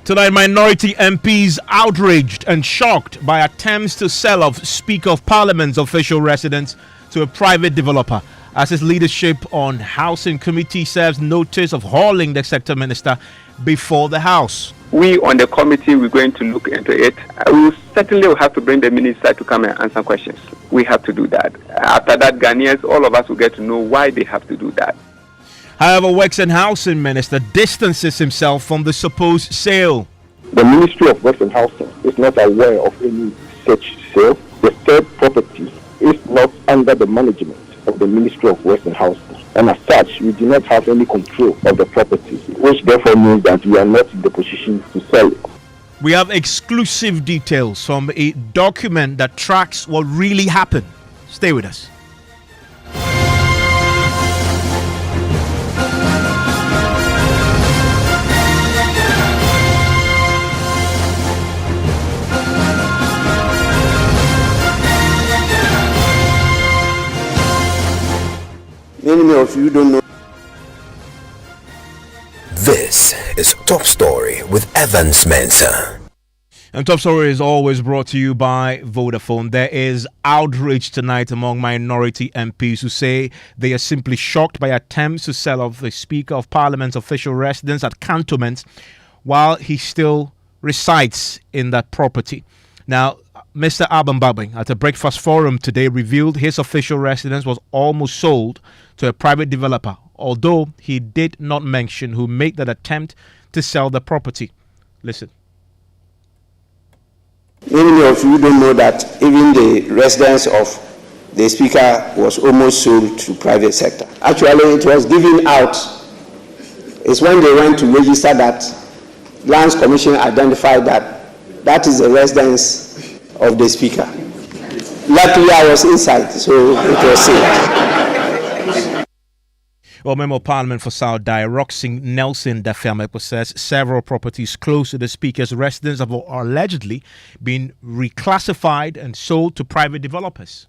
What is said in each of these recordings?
Tonight, minority MPs outraged and shocked by attempts to sell off Speaker of Parliament's official residence to a private developer, as his leadership on Housing Committee serves notice of hauling the sector minister before the House. We on the committee, we're going to look into it. We certainly will have to bring the minister to come and answer questions. We have to do that. After that, Ghanaians, all of us will get to know why they have to do that. However, Works and Housing Minister distances himself from the supposed sale. The Ministry of Works and Housing is not aware of any such sale. The third property is not under the management of the Ministry of Works and Housing. And as such, we do not have any control of the property, which therefore means that we are not in the position to sell it. We have exclusive details from a document that tracks what really happened. Stay with us. Many of you don't know. This is Top Story with Evans Mensah. And Top Story is always brought to you by Vodafone. There is outrage tonight among minority MPs who say they are simply shocked by attempts to sell off the Speaker of Parliament's official residence at Cantonment while he still resides in that property. Now, Mr. Abambabing at a breakfast forum today revealed his official residence was almost sold to a private developer, although he did not mention who made that attempt to sell the property. Listen. Many of you don't know that even the residence of the Speaker was almost sold to private sector. Actually, it was given out. It's when they went to register that Lands Commission identified that is the residence of the Speaker. Luckily, I was inside, so it was safe. Well, Member of Parliament for South Roxing Nelson Dafiame possessed several properties close to the Speaker's residence have allegedly been reclassified and sold to private developers.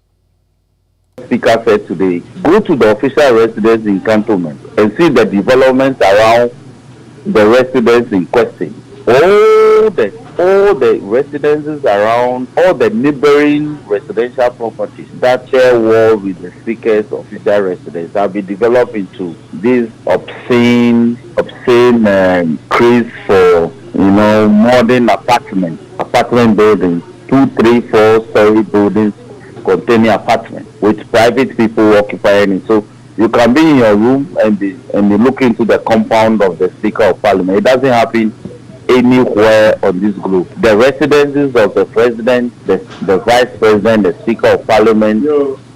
Speaker said today, go to the official residence in Cantonment and see the developments around the residence in question. All the residences around, all the neighboring residential properties that share wall with the Speaker's official residence have been developed into these obscene craze for, modern apartment buildings, 2, 3, 4-story buildings containing apartments with private people occupying it. So you can be in your room and be looking into the compound of the Speaker of Parliament. It doesn't happen anywhere on this globe. The residences of the President, the Vice President, the Speaker of Parliament,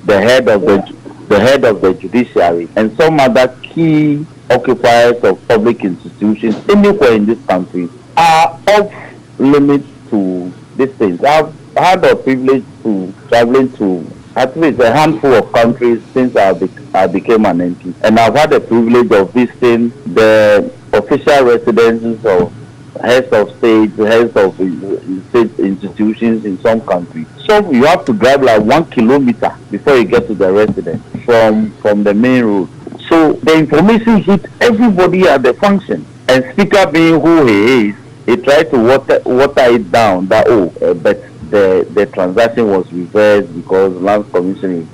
the head of the Judiciary, and some other key occupiers of public institutions anywhere in this country are off limits to these things. I've had the privilege to traveling to at least a handful of countries since I became an MP, and I've had the privilege of visiting the official residences of heads of state, heads of state institutions in some countries. So you have to drive like 1 kilometer before you get to the residence from the main road. So the information hit everybody at the function. And Speaker being who he is, he tried to water it down that but the transaction was reversed because Lands Commission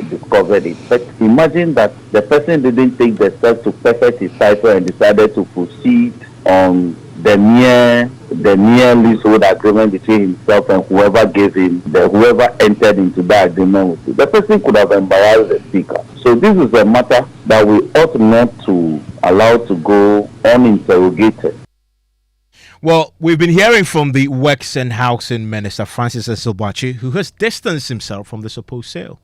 discovered it. But imagine that the person didn't take the steps to perfect his title and decided to proceed on the mere leasehold agreement between himself and whoever whoever entered into that agreement with it. The person could have embarrassed the Speaker. So this is a matter that we ought not to allow to go uninterrogated. Well, we've been hearing from the Works and Housing Minister, Francis Esilbachi, who has distanced himself from the supposed sale.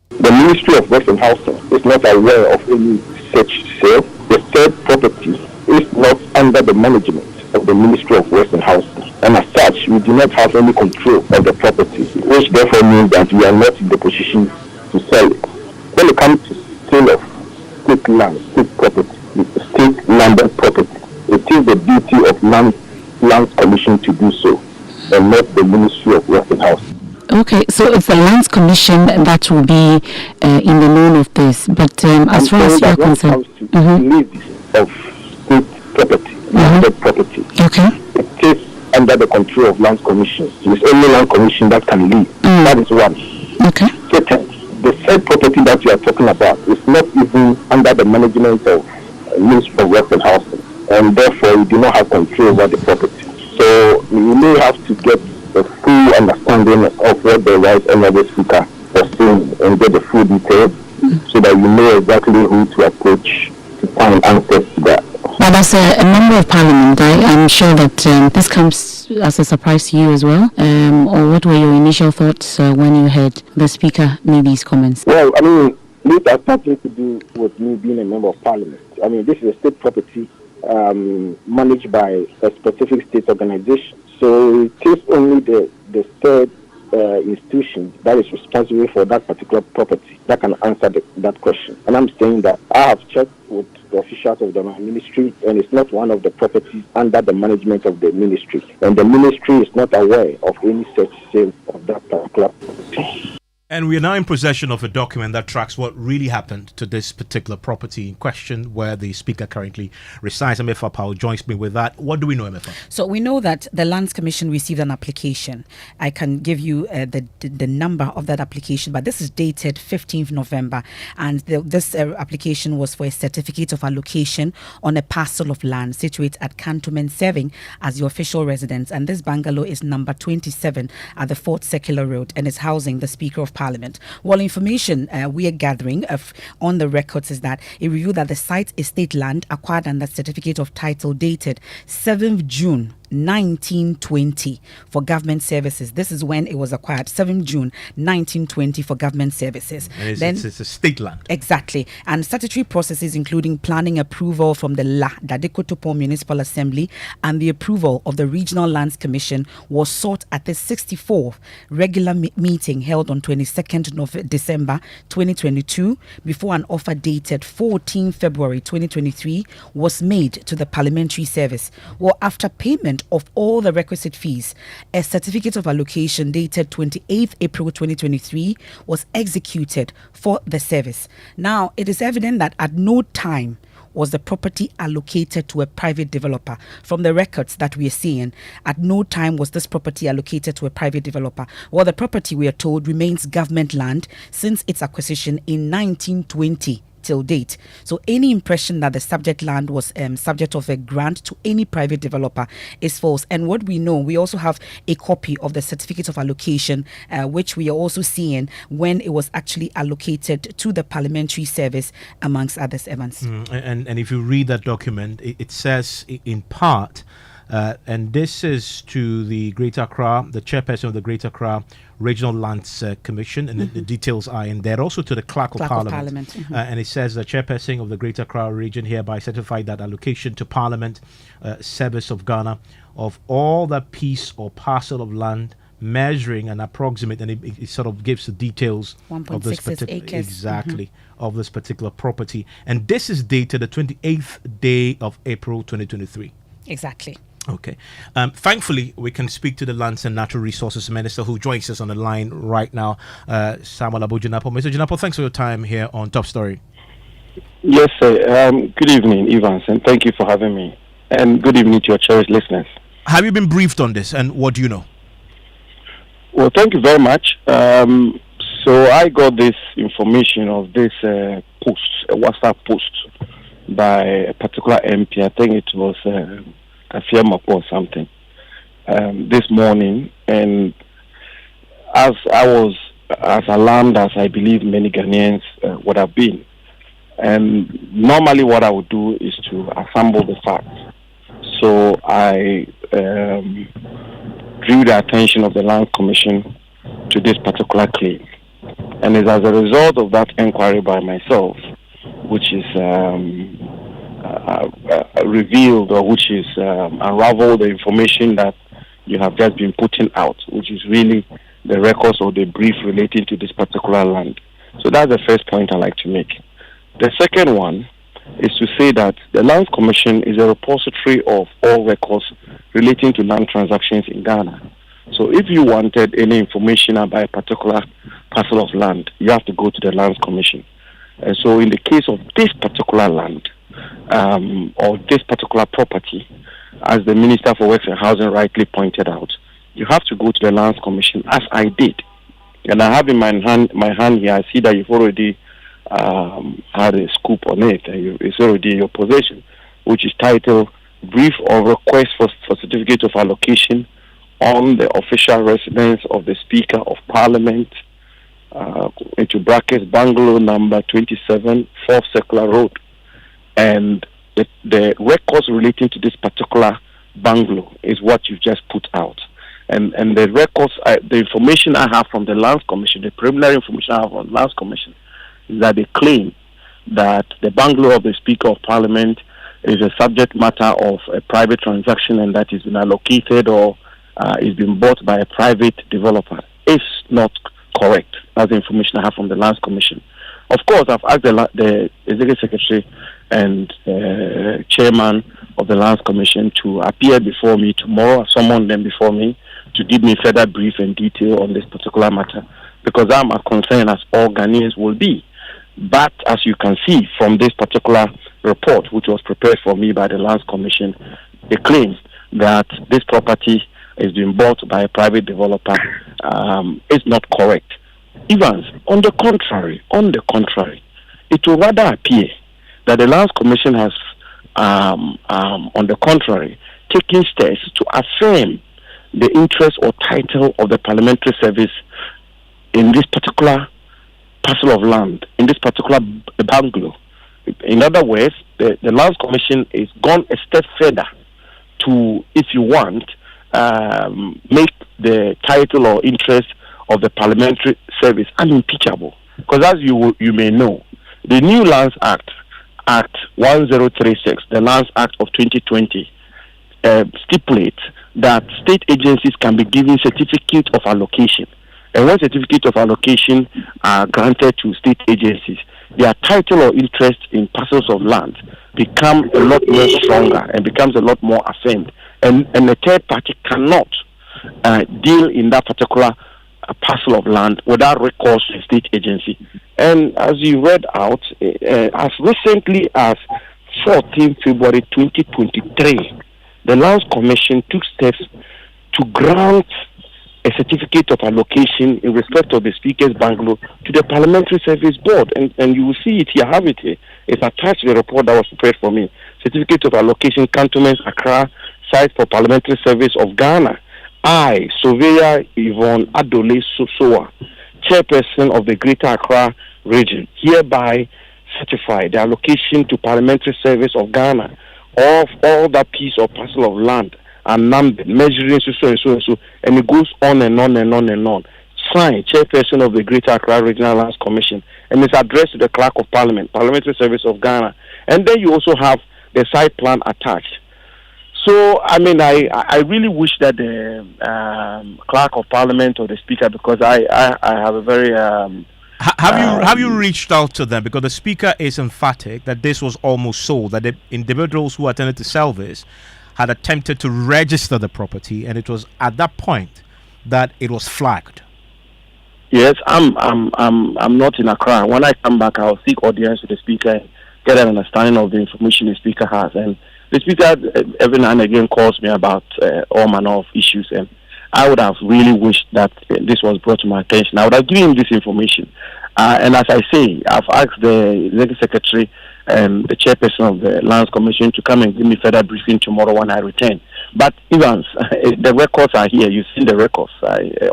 The Ministry of Works and Housing is not aware of any such sale. The third property is not under the management of the Ministry of Works and Housing. And as such, we do not have any control of the property, which therefore means that we are not in the position to sell it. When it comes to sale of state land, state property, state landed property, it is the duty of Lands Commission to do so, and not the Ministry of Works and Housing. Okay, so it's the Lands Commission that will be in the known of this, but as far as you're concerned, of state property, landed property. Okay. It is under the control of Land Commission. It's only Land Commission that can leave. That is one. Okay. Second, the said property that we are talking about is not even under the management of Ministry of Works and Housing, and therefore we do not have control over the property. So we may have to get a full understanding of what the Right Honourable Speaker was saying and get the full details so that you know exactly who to approach to find answers to that. But as a member of Parliament, I'm sure that this comes as a surprise to you as well. Or what were your initial thoughts when you heard the Speaker make these comments? Well, I mean, this has nothing to do with me being a member of Parliament. I mean, this is a state property managed by a specific state organization. So it is only the state institution that is responsible for that particular property that can answer that question. And I'm saying that I have checked with the officials of the ministry, and it's not one of the properties under the management of the ministry. And the ministry is not aware of any such sale of that particular property. And we are now in possession of a document that tracks what really happened to this particular property in question where the Speaker currently resides. Emefa Apawu joins me with that. What do we know, Emefa? So we know that the Lands Commission received an application. I can give you the number of that application, but this is dated 15th November. And this application was for a certificate of allocation on a parcel of land situated at Cantonment, serving as your official residence. And this bungalow is number 27 at the 4th Circular Road and is housing the Speaker of Parliament. Well, information we are gathering on the records is that it revealed that the site is state land acquired under certificate of title dated 7th June 1920 for government services. This is when it was acquired, 7th June 1920 for government services. It's a state land. Exactly. And statutory processes including planning approval from the Dadekotopo Municipal Assembly and the approval of the Regional Lands Commission was sought at the 64th regular meeting held on 22nd of December 2022 before an offer dated 14 February 2023 was made to the Parliamentary Service. Well, after payment of all the requisite fees, a certificate of allocation dated 28th April 2023 was executed for the service. Now, it is evident that at no time was the property allocated to a private developer. From the records that we are seeing, at no time was this property allocated to a private developer. Well, the property, we are told, remains government land since its acquisition in 1920 till date. So any impression that the subject land was subject of a grant to any private developer is false. And what we know, we also have a copy of the certificate of allocation, which we are also seeing when it was actually allocated to the Parliamentary Service, amongst others, Evans. And if you read that document, it says in part, and this is to the Greater Accra, the chairperson of the Greater Accra Regional Lands Commission, and the details are in there. Also to the Clerk of Parliament. And it says the chairperson of the Greater Accra region hereby certified that allocation to Parliament Service of Ghana of all that piece or parcel of land measuring an approximate, and it sort of gives the details of this particular of this particular property. And this is dated the 28th day of April 2023. Exactly. Okay. Thankfully, we can speak to the Lands and Natural Resources Minister who joins us on the line right now, Samuel Abu-Jinapo. Mr. Jinapo, thanks for your time here on Top Story. Yes, sir. Good evening, Evans, and thank you for having me. And good evening to your cherished listeners. Have you been briefed on this, and what do you know? Well, thank you very much. So I got this information of this post, a WhatsApp post by a particular MP. I think it was Kafia or something, this morning, and as I was as alarmed as I believe many Ghanaians would have been, and normally what I would do is to assemble the facts. So I drew the attention of the Land Commission to this particular claim, and it's as a result of that inquiry by myself, which is revealed, or which is unraveled the information that you have just been putting out, which is really the records or the brief relating to this particular land. So that's the first point I'd like to make. The second one is to say that the Lands Commission is a repository of all records relating to land transactions in Ghana. So if you wanted any information about a particular parcel of land, you have to go to the Lands Commission. And so in the case of this particular land, or this particular property, as the Minister for Works and Housing rightly pointed out, you have to go to the Lands Commission, as I did. And I have in my hand here, I see that you've already had a scoop on it, and it's already in your possession, which is titled Brief or Request for Certificate of Allocation on the Official Residence of the Speaker of Parliament, into brackets, bungalow number 27, 4th Circular Road. And the records relating to this particular bungalow is what you've just put out. And the records, the information I have from the Lands Commission, the preliminary information I have from the Lands Commission, is that they claim that the bungalow of the Speaker of Parliament is a subject matter of a private transaction, and that is been allocated or is being bought by a private developer. It's not correct. That's the information I have from the Lands Commission. Of course, I've asked the Executive Secretary and Chairman of the Lands Commission to appear before me tomorrow, summon them before me, to give me further brief and detail on this particular matter, because I'm as concerned as all Ghanaians will be. But as you can see from this particular report, which was prepared for me by the Lands Commission, they claim that this property is being bought by a private developer. Is not correct. Evans, on the contrary, it will rather appear that the Lands Commission has, on the contrary, taken steps to affirm the interest or title of the parliamentary service in this particular parcel of land, in this particular bungalow. In other words, the Lands Commission is gone a step further to, if you want, make the title or interest of the parliamentary service unimpeachable. Because as you may know, the new Lands Act, Act 1036, the Lands Act of 2020, stipulates that state agencies can be given certificate of allocation. And when certificate of allocation are granted to state agencies, their title or interest in parcels of land become a lot more stronger and becomes a lot more affirmed. And a third party cannot deal in that particular parcel of land without recourse to a state agency. And as you read out, as recently as 14 February 2023, the Lands Commission took steps to grant a certificate of allocation in respect of the Speaker's bungalow to the Parliamentary Service Board. And you will see it here, have it here. It's attached to the report that was prepared for me. Certificate of allocation, Cantonments, Accra, site for Parliamentary Service of Ghana. I, Surveyor Yvonne Adole Sosoa, Chairperson of the Greater Accra Region, hereby certify the allocation to Parliamentary Service of Ghana of all that piece or parcel of land and number, measuring so and so and so, and it goes on and on and on and on. Signed, Chairperson of the Greater Accra Regional Lands Commission, and it's addressed to the Clerk of Parliament, Parliamentary Service of Ghana. And then you also have the site plan attached. So, I mean, I really wish that the Clerk of Parliament or the Speaker, because I have a very... Have you reached out to them? Because the Speaker is emphatic that this was almost sold, that the individuals who attended to sell this had attempted to register the property, and it was at that point that it was flagged. Yes, I'm not in Accra. When I come back, I'll seek audience with the Speaker and get an understanding of the information the Speaker has. And the Speaker every now and again calls me about all manner of issues, and I would have really wished that this was brought to my attention. I would have given him this information. And as I say, I've asked the Executive Secretary and the Chairperson of the Lands Commission to come and give me further briefing tomorrow when I return. But Evans, the records are here. You've seen the records.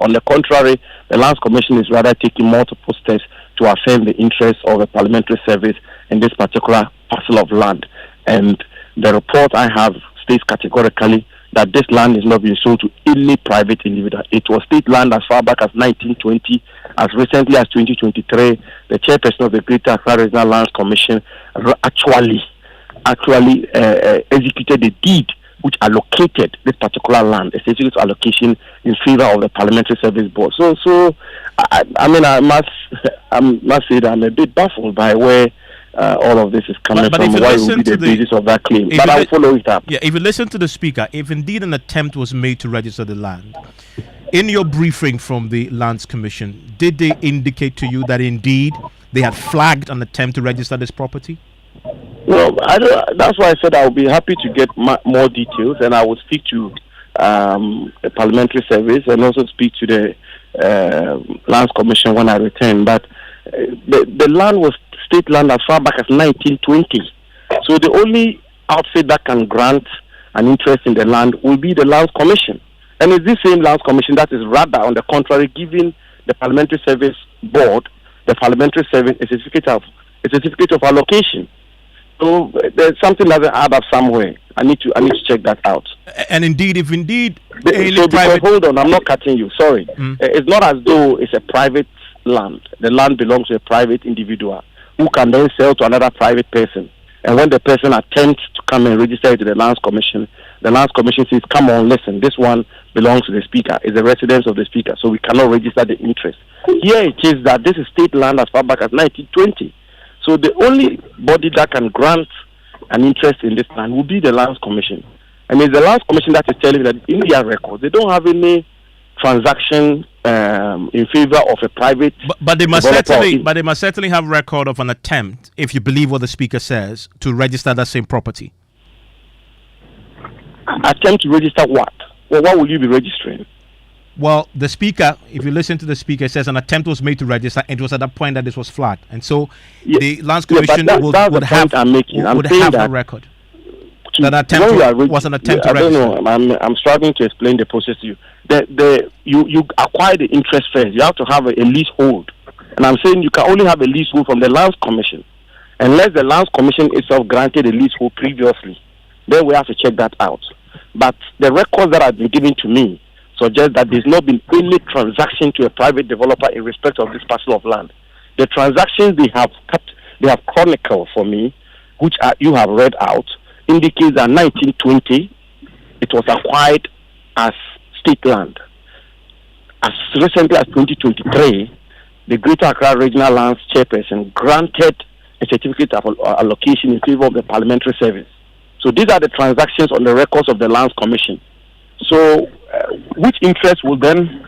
On the contrary, the Lands Commission is rather taking multiple steps to affirm the interests of the parliamentary service in this particular parcel of land. And the report I have states categorically that this land is not being sold to any private individual. It was state land as far back as 1920. As recently as 2023, the Chairperson of the Greater Accra Regional Lands Commission actually executed a deed which allocated this particular land, a certificate allocation in favor of the Parliamentary Service Board. So I must say that I'm a bit baffled by where all of this is coming from. Why would be the basis of that claim? But I'll follow it up. Yeah, if you listen to the Speaker, if indeed an attempt was made to register the land, in your briefing from the Lands Commission, did they indicate to you that indeed they had flagged an attempt to register this property? No, I don't, that's why I said I will be happy to get more details, and I will speak to the parliamentary service and also speak to the lands commission when I return. But the land was state land as far back as 1920. So the only outfit that can grant an interest in the land will be the lands commission. And it's this same lands commission that is rather, on the contrary, giving the parliamentary service board, the parliamentary service, a certificate of allocation. So there's something that doesn't add up somewhere. I need to check that out. And indeed, if indeed, because hold on, I'm not cutting you. Sorry, it's not as though it's a private land. The land belongs to a private individual who can then sell to another private person. And when the person attempts to come and register it to the lands commission says, "Come on, listen, this one belongs to the speaker. It's the residence of the speaker, so we cannot register the interest." Here it is that this is state land as far back as 1920. So the only body that can grant an interest in this land will be the lands commission. And it's the lands commission that is telling me that in their records they don't have any transaction in favor of a private. But they must certainly have record of an attempt, if you believe what the speaker says, to register that same property. Attempt to register what? Well, what will you be registering? Well, the speaker, if you listen to the speaker, says an attempt was made to register, and it was at that point that this was flagged. And so the lands commission would have a record. That attempt was an attempt to register. I don't know. I'm struggling to explain the process to you. You acquire the interest first. You have to have a leasehold. And I'm saying you can only have a leasehold from the lands commission. Unless the lands commission itself granted a leasehold previously, then we have to check that out. But the records that have been given to me suggest that there's not been any transaction to a private developer in respect of this parcel of land. The transactions they have chronicled for me, which you have read out, indicates that 1920 it was acquired as state land. As recently as 2023, the Greater Accra Regional Lands Chairperson granted a certificate of allocation in favor of the parliamentary service. So these are the transactions on the records of the Lands Commission. So which interest will then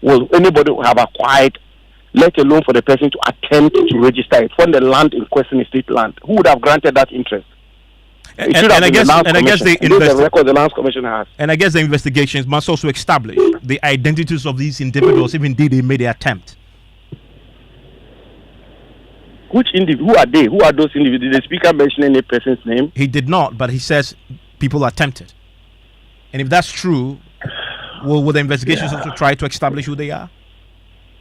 will anybody have acquired, let alone for the person to attempt to register it when the land in question is state land? Who would have granted that interest? And I guess the record the Lands Commission has. And I guess the investigations must also establish the identities of these individuals, if indeed they made the attempt. Who are they? Who are those individuals? Did the speaker mention any person's name? He did not, but he says people attempted. And if that's true, will the investigations also try to establish who they are?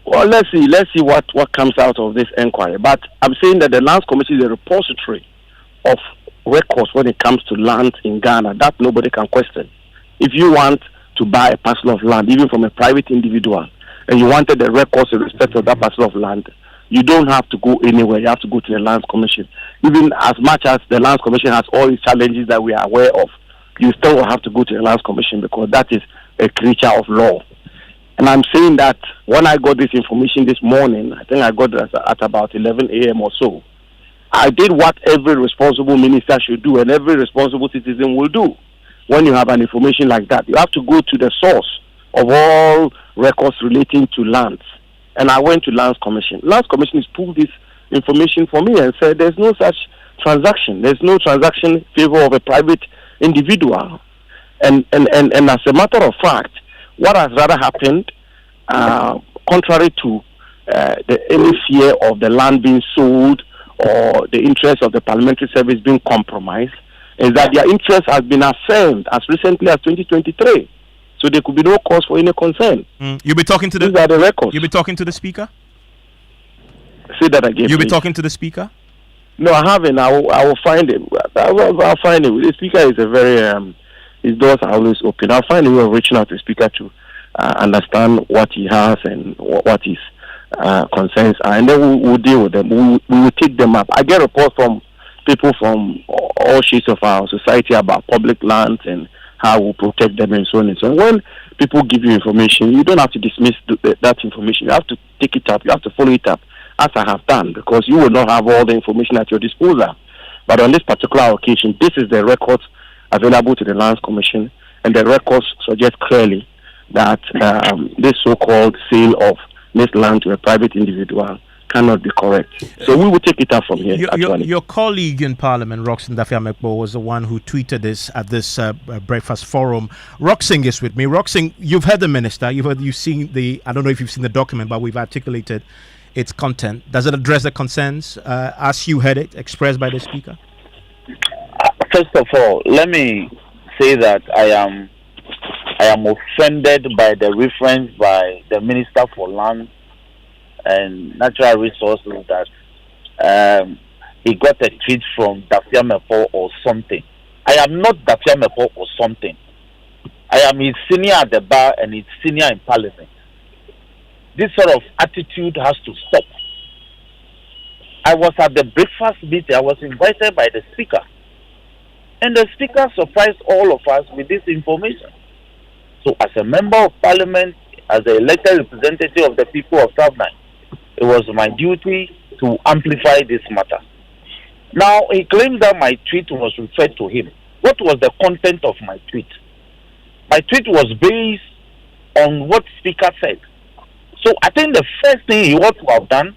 Well, let's see what comes out of this inquiry. But I'm saying that the Lands Commission is a repository of records when it comes to land in Ghana that nobody can question. If you want to buy a parcel of land, even from a private individual, and you wanted the records in respect of that parcel of land, you don't have to go anywhere. You have to go to the Lands Commission. Even as much as the Lands Commission has all these challenges that we are aware of, you still will have to go to the Lands Commission because that is a creature of law. And I'm saying that when I got this information this morning, I think I got it at about 11 a.m. or so, I did what every responsible minister should do and every responsible citizen will do. When you have an information like that, you have to go to the source of all records relating to lands. And I went to Lands Commission. Lands Commission has pulled this information for me and said there's no such transaction. There's no transaction in favor of a private individual. And as a matter of fact, what has rather happened, contrary to any fear of the land being sold or the interest of the parliamentary service being compromised, is that their interest has been affirmed as recently as 2023. So there could be no cause for any concern. You'll be talking to These are the records. You'll be talking to the speaker? Say that again. You'll be talking to the speaker? No, I haven't. I will find him. I'll find him. The speaker is a very his doors are always open. I'll find a way of reaching out to the speaker to understand what he has and what his concerns are, and then we'll deal with them. We will take them up. I get reports from people from all shades of our society about public lands and how we protect them and so on and so on. When people give you information, you don't have to dismiss that information. You have to take it up. You have to follow it up, as I have done, because you will not have all the information at your disposal. But on this particular occasion, this is the records available to the Lands Commission, and the records suggest clearly that this so-called sale of this land to a private individual cannot be correct. So we will take it up from here. Your colleague in Parliament, Roxing Dafiamekbo, was the one who tweeted this at this breakfast forum. Roxing is with me. Roxing, you've heard the minister. You've seen the. I don't know if you've seen the document, but we've articulated its content. Does it address the concerns as you heard it expressed by the speaker? First of all, let me say that I am offended by the reference by the Minister for Land and Natural Resources that he got a tweet from Dafiamekbo or something. I am not Dafiamekbo or something. I am his senior at the bar and his senior in Parliament. This sort of attitude has to stop. I was at the breakfast meeting. I was invited by the speaker. And the speaker surprised all of us with this information. So as a member of Parliament, as the elected representative of the people of South Nine, it was my duty to amplify this matter. Now, he claimed that my tweet was referred to him. What was the content of my tweet? My tweet was based on what speaker said. So I think the first thing he ought to have done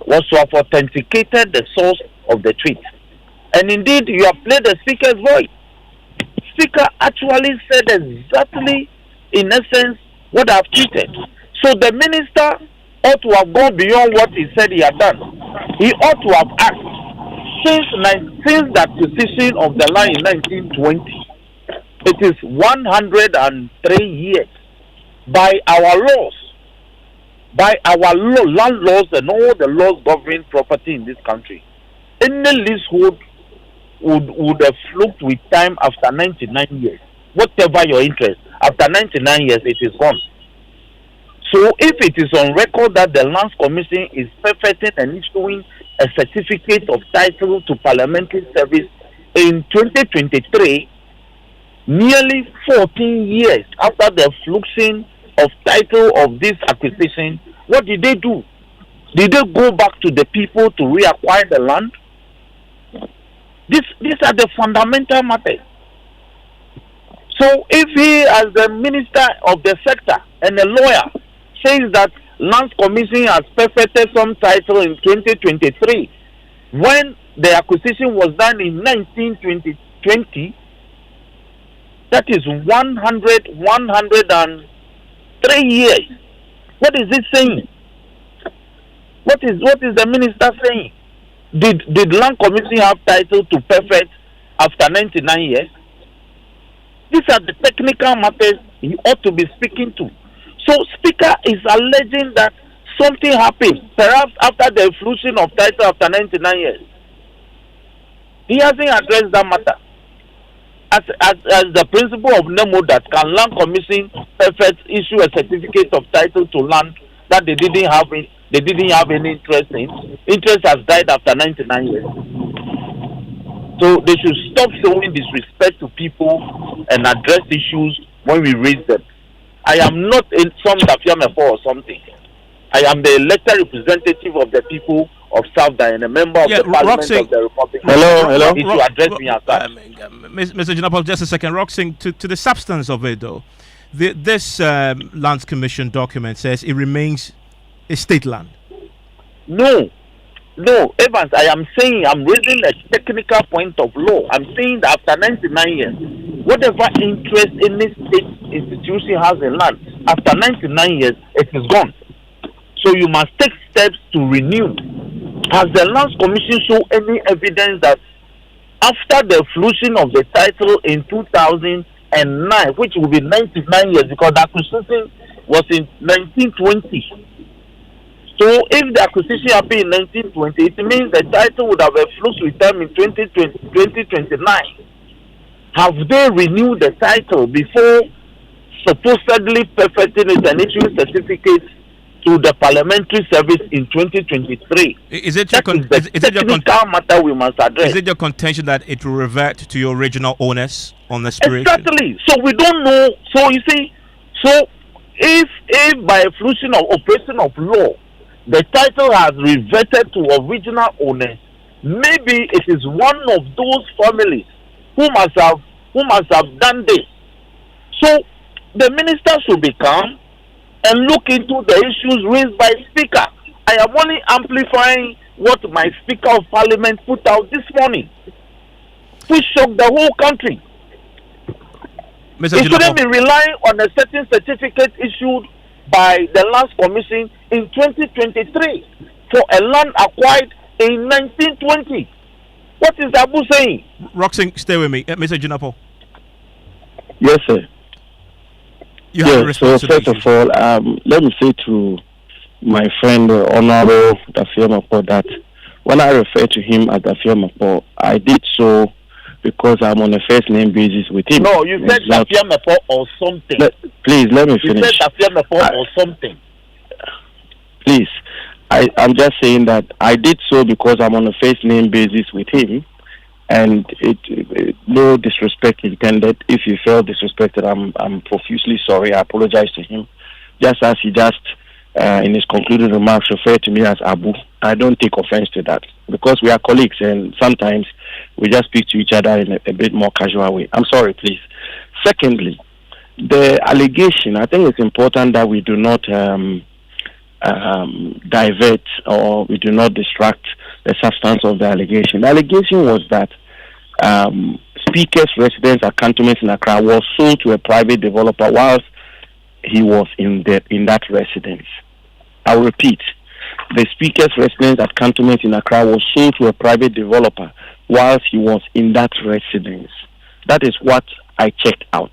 was to have authenticated the source of the tweet. And indeed, you have played the speaker's voice. Speaker actually said exactly, in essence, what I've tweeted. So the minister ought to have gone beyond what he said he had done. He ought to have asked, since the acquisition of the land in 1920, it is 103 years by our laws, land laws and all the laws governing property in this country. Any leasehold would have fluctuated with time after 99 years. Whatever your interest, after 99 years, it is gone. So if it is on record that the Lands Commission is perfecting and issuing a certificate of title to parliamentary service in 2023, nearly 14 years after the fluxing of title of this acquisition, what did they do? Did they go back to the people to reacquire the land? These are the fundamental matters. So if he, as the minister of the sector and a lawyer, says that Lands Commission has perfected some title in 2023, when the acquisition was done in 1920, that is 103 years. What is it saying? What is the minister saying? Did Land Commission have title to perfect after 99 years? These are the technical matters he ought to be speaking to. So Speaker is alleging that something happened, perhaps after the flushing of title after 99 years. He hasn't addressed that matter. As the principle of Nemo that can Land Commission perfect issue a certificate of title to land that they didn't have any interest in. Interest has died after 99 years. So they should stop showing disrespect to people and address issues when we raise them. I am not in some Dafiamekbo or something. I am the elected representative of the people of South Day and a member of the Parliament of the Republic. Hello. Need to address me as such. Mr. Jinapal, just a second. Roxing, to the substance of it, though, this Lands Commission document says it remains a state land. No, Evans, I'm raising a technical point of law. I'm saying that after 99 years, whatever interest any state institution has in land, after 99 years, it is gone. So you must take steps to renew. Has the Lands Commission shown any evidence that after the flushing of the title in 2009, which will be 99 years, because the acquisition was in 1920. So if the acquisition happened in 1920, it means the title would have a flux with them in 2029. Have they renewed the title before supposedly perfecting it and issuing certificates to the parliamentary service in 2023? Is it your matter we must address? Is it your contention that it will revert to your original owners on the spirit? Exactly. So we don't know. So you see, if by a flushing of operation of law, the title has reverted to original owners, maybe it is one of those families who must have done this. So the minister should be calm and look into the issues raised by Speaker. I I am only amplifying what my Speaker of Parliament put out this morning, which shocked the whole country. Mr. He shouldn't be relying on a certain certificate issued by the Lands Commission in 2023 for a land acquired in 1920. What is Abu saying? Roxing, stay with me. Mr. Junapo. Yes, sir. You have a response so to first of all, let me say to my friend, Honorable Dafia Mapo, that when I refer to him as Dafia Mapo, I did so because I'm on a first name basis with him. No, you said Dafia Mapo or something. Please, let me finish. You said Dafia Mapo or something. Please, I'm just saying that I did so because I'm on a first name basis with him, and no disrespect intended. If you felt disrespected, I'm profusely sorry. I apologize to him. Just as he just in his concluding remarks referred to me as Abu, I don't take offense to that because we are colleagues and sometimes we just speak to each other in a bit more casual way. I'm sorry, please. Secondly, the allegation, I think it's important that we do not divert or we do not distract the substance of the allegation. The allegation was that Speaker's residence at Cantonments in Accra was sold to a private developer whilst he was in that residence. I will repeat. The Speaker's residence at Cantonments in Accra was sold to a private developer whilst he was in that residence. That is what I checked out.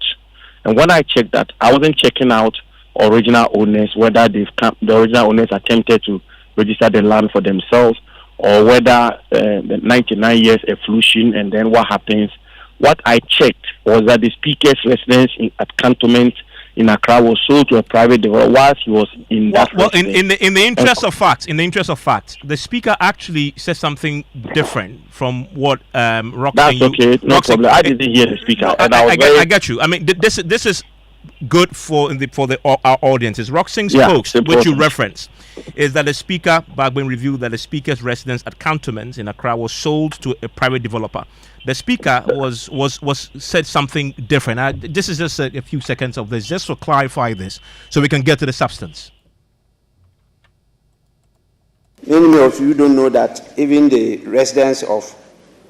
And when I checked that, I wasn't checking out original owners, whether the original owners attempted to register the land for themselves or whether the 99 years efflution and then what happens. What I checked was that the Speaker's residence at Cantonments in Accra was sold to a private developer whilst he was in that. Well, in the interest of fact, the Speaker actually said something different from what Roxanne. That's okay, no problem. I didn't hear the Speaker, no, and I get you. I mean, this is good for our audiences. Roxing's post, which you referenced, is that the Speaker back when reviewed that the Speaker's residence at Cantonments in Accra was sold to a private developer. The Speaker was said something different. This is just a few seconds of this, just to clarify this, so we can get to the substance. Many of you don't know that even the residence of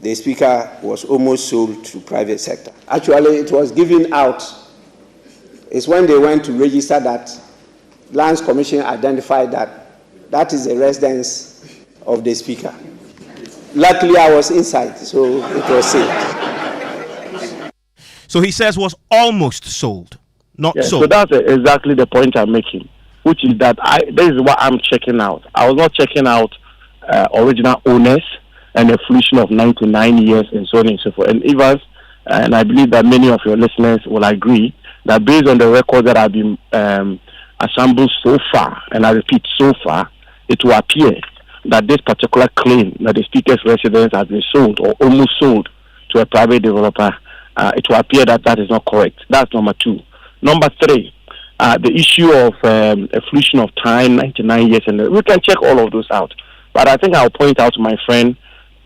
the Speaker was almost sold to private sector. Actually, it was given out. It's when they went to register that Lands Commission identified that is the residence of the Speaker. Luckily, I was inside, so it was safe. So he says was almost sold, not sold. So that's exactly the point I'm making, which is that this is what I'm checking out. I was not checking out original owners and a fruition of 99 years and so on and so forth. And Evans, and I believe that many of your listeners will agree that based on the records that have been assembled so far, and I repeat, so far, it will appear that this particular claim that the Speaker's residence has been sold or almost sold to a private developer, it will appear that that is not correct. That's number two. Number three, the issue of a fruition of time, 99 years, and we can check all of those out. But I think I'll point out to my friend,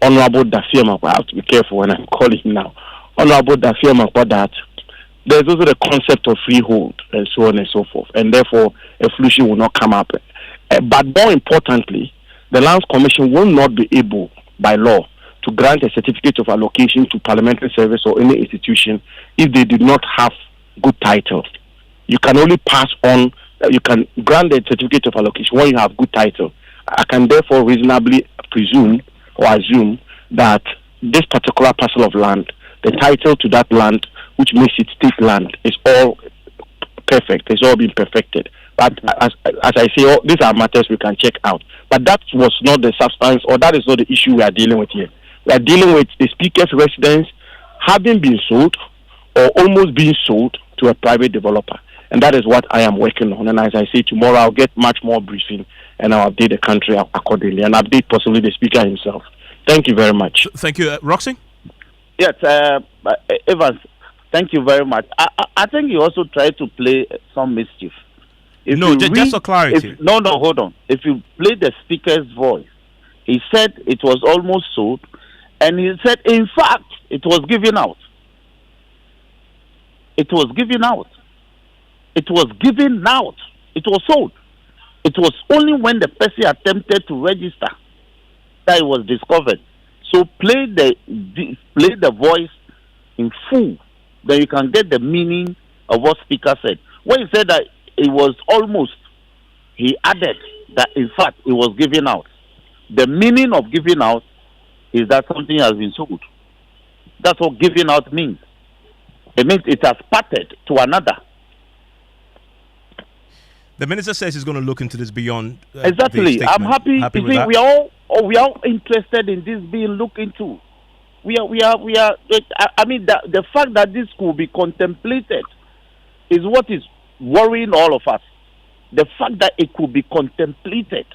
Honorable Dafia Mapo, I have to be careful when I'm calling him now, Honorable Dafia Mapo, that there's also the concept of freehold and so on and so forth, and therefore a fruition will not come up. But more importantly, the Lands Commission will not be able, by law, to grant a certificate of allocation to parliamentary service or any institution if they did not have good title. You can only pass on, you can grant a certificate of allocation when you have good title. I can therefore reasonably presume or assume that this particular parcel of land, the title to that land, which makes it state land, is all perfect. It's all been perfected. But as I say, these are matters we can check out. But that was not the substance, or that is not the issue we are dealing with here. We are dealing with the Speaker's residence having been sold or almost being sold to a private developer. And that is what I am working on. And as I say, tomorrow I'll get much more briefing and I'll update the country accordingly and update possibly the Speaker himself. Thank you very much. Thank you. Roxy? Yes, Evans, thank you very much. I think you also try to play some mischief. Just for clarity. Hold on. If you play the Speaker's voice, he said it was almost sold, and he said, in fact, it was given out. It was given out. It was given out. It was sold. It was only when the person attempted to register that it was discovered. So play the voice in full, then you can get the meaning of what speaker said. When he said that it was almost, he added that in fact it was given out. The meaning of giving out is that something has been sold. That's what giving out means. It means it has parted to another. The minister says he's going to look into this beyond. Exactly. I'm happy. You with see, that? we are all interested in this being looked into. We are. I mean, the fact that this could be contemplated is what is worrying all of us. The fact that it could be contemplated.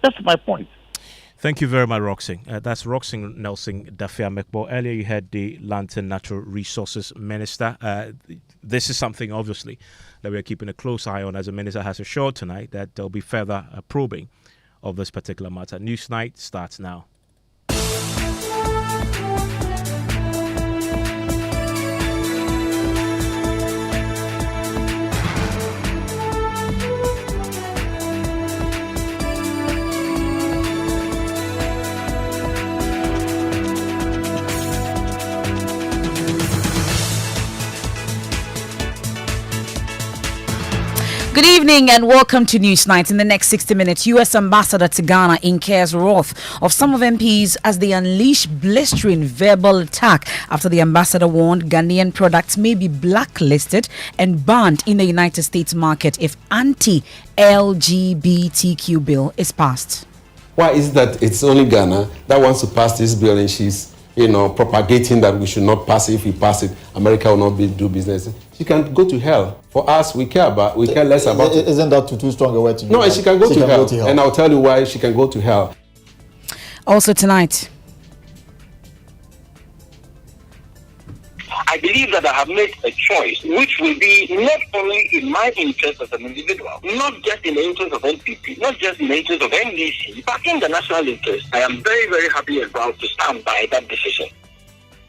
That's my point. Thank you very much, Roxing. That's Roxing Nelson Dafia Mekbo. Earlier, you had the Lantern Natural Resources Minister. This is something, obviously, that we are keeping a close eye on, as the minister has assured tonight that there'll be further probing of this particular matter. Newsnight starts now. Good evening and welcome to Newsnight. In the next 60 minutes, U.S. Ambassador to Ghana incurs wrath of some of MPs as they unleash blistering verbal attack after the ambassador warned Ghanaian products may be blacklisted and banned in the United States market if anti-LGBTQ bill is passed. Why is it that it's only Ghana that wants to pass this bill and she's propagating that we should not pass it? If we pass it, America will not do business. She can go to hell. For us, we care less about it. Isn't that too strong a word to use? No, she can go to hell. And I'll tell you why she can go to hell. Also tonight, I believe that I have made a choice which will be not only in my interest as an individual, not just in the interest of NPP, not just in the interest of NDC, but in the national interest. I am very, very happy and proud to stand by that decision.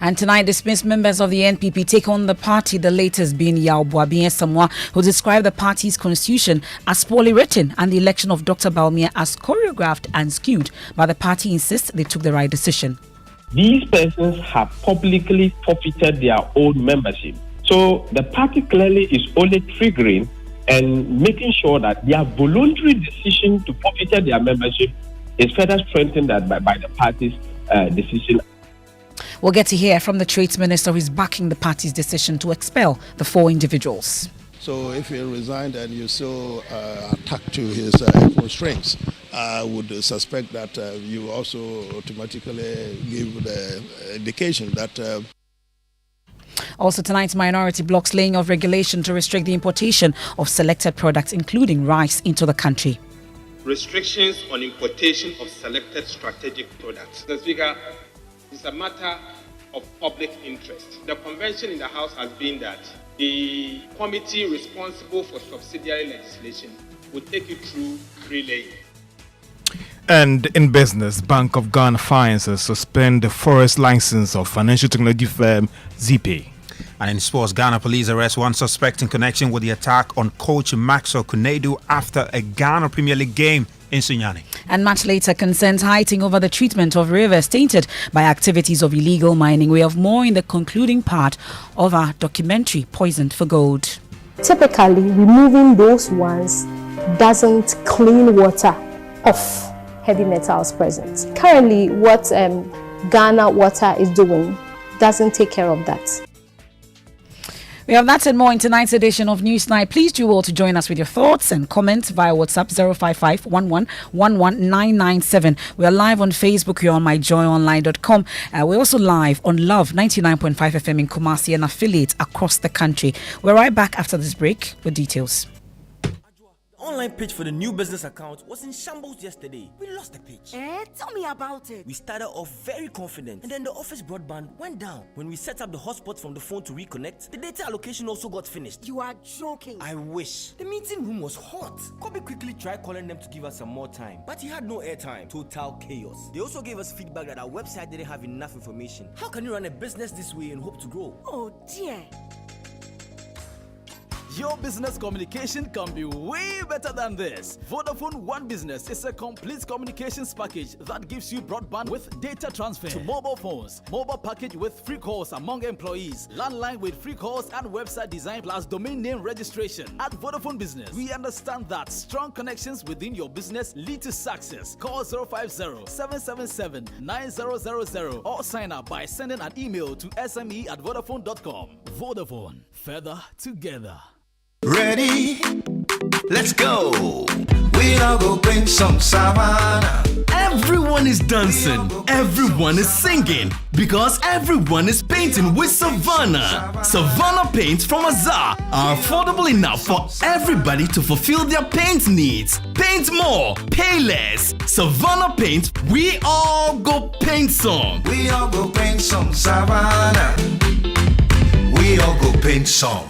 and tonight dismissed members of the NPP take on the party, the latest being Yao Boabien Samoa, who described the party's constitution as poorly written and the election of Dr. Bawumia as choreographed and skewed, but the party insists they took the right decision. These persons have publicly forfeited their own membership. So the party clearly is only triggering and making sure that their voluntary decision to forfeit their membership is further strengthened by the party's decision. We'll get to hear from the Trades Minister who is backing the party's decision to expel the 4 individuals. So if he resigned and you so attack to his strengths, I would suspect that you also automatically give the indication that... Also tonight's minority blocks laying off regulation to restrict the importation of selected products, including rice, into the country. Restrictions on importation of selected strategic products. The Speaker, it's a matter of public interest. The convention in the House has been that the committee responsible for subsidiary legislation will take it through relaying. And in business, Bank of Ghana Finances suspend the forest license of financial technology firm ZPay. And in sports, Ghana police arrest one suspect in connection with the attack on coach Maxwell Kunedu after a Ghana Premier League game in Sunyani. And much later, concerns heightened over the treatment of rivers tainted by activities of illegal mining. We have more in the concluding part of our documentary, Poisoned for Gold. Typically, removing those ones doesn't clean water off heavy metals present. Currently, what Ghana Water is doing doesn't take care of that. We have that and more in tonight's edition of Newsnight. Please do all to join us with your thoughts and comments via WhatsApp 055-11-11997. We are live on Facebook. You're on myjoyonline.com. We're also live on Love 99.5 FM in Kumasi and affiliates across the country. We're right back after this break with details. Online page for the new business account was in shambles yesterday. We lost the page. Tell me about it. We started off very confident, and then the office broadband went down. When we set up the hotspot from the phone to reconnect, the data allocation also got finished. You are joking. I wish. The meeting room was hot. Kobe quickly tried calling them to give us some more time, but he had no airtime. Total chaos. They also gave us feedback that our website didn't have enough information. How can you run a business this way and hope to grow? Oh dear. Your business communication can be way better than this. Vodafone One Business is a complete communications package that gives you broadband with data transfer to mobile phones, mobile package with free calls among employees, landline with free calls and website design plus domain name registration. At Vodafone Business, we understand that strong connections within your business lead to success. Call 050-777-9000 or sign up by sending an email to sme@vodafone.com. Vodafone, further together. Ready? Let's go. We all go bring some savannah. Everyone is dancing, everyone is singing, because everyone is painting with Savannah. Savannah paints from Azar are affordable enough for everybody to fulfill their paint needs. Paint more, pay less. Savannah paint, we all go paint some. We all go paint some savannah. We all go paint some.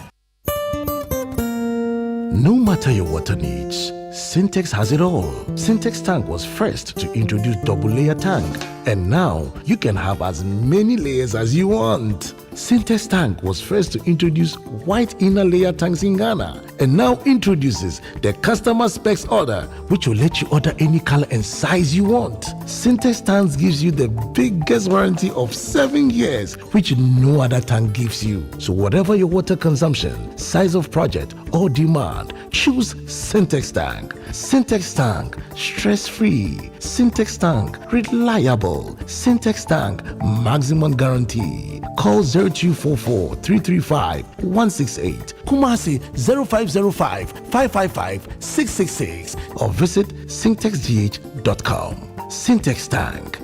No matter your water needs, Syntex has it all. Syntex tank was first to introduce double layer tank, and now you can have as many layers as you want. Syntex tank was first to introduce white inner layer tanks in Ghana, and now introduces the customer specs order, which will let you order any color and size you want. Syntex tanks gives you the biggest warranty of 7 years, which no other tank gives you. So whatever your water consumption, size of project or demand, choose Syntex tank. Syntex tank, stress-free. Syntex tank, reliable. Syntex tank, maximum guarantee. Call 0244-335-168, Kumasi 0505-555-666, or visit syntexgh.com. Syntex tank,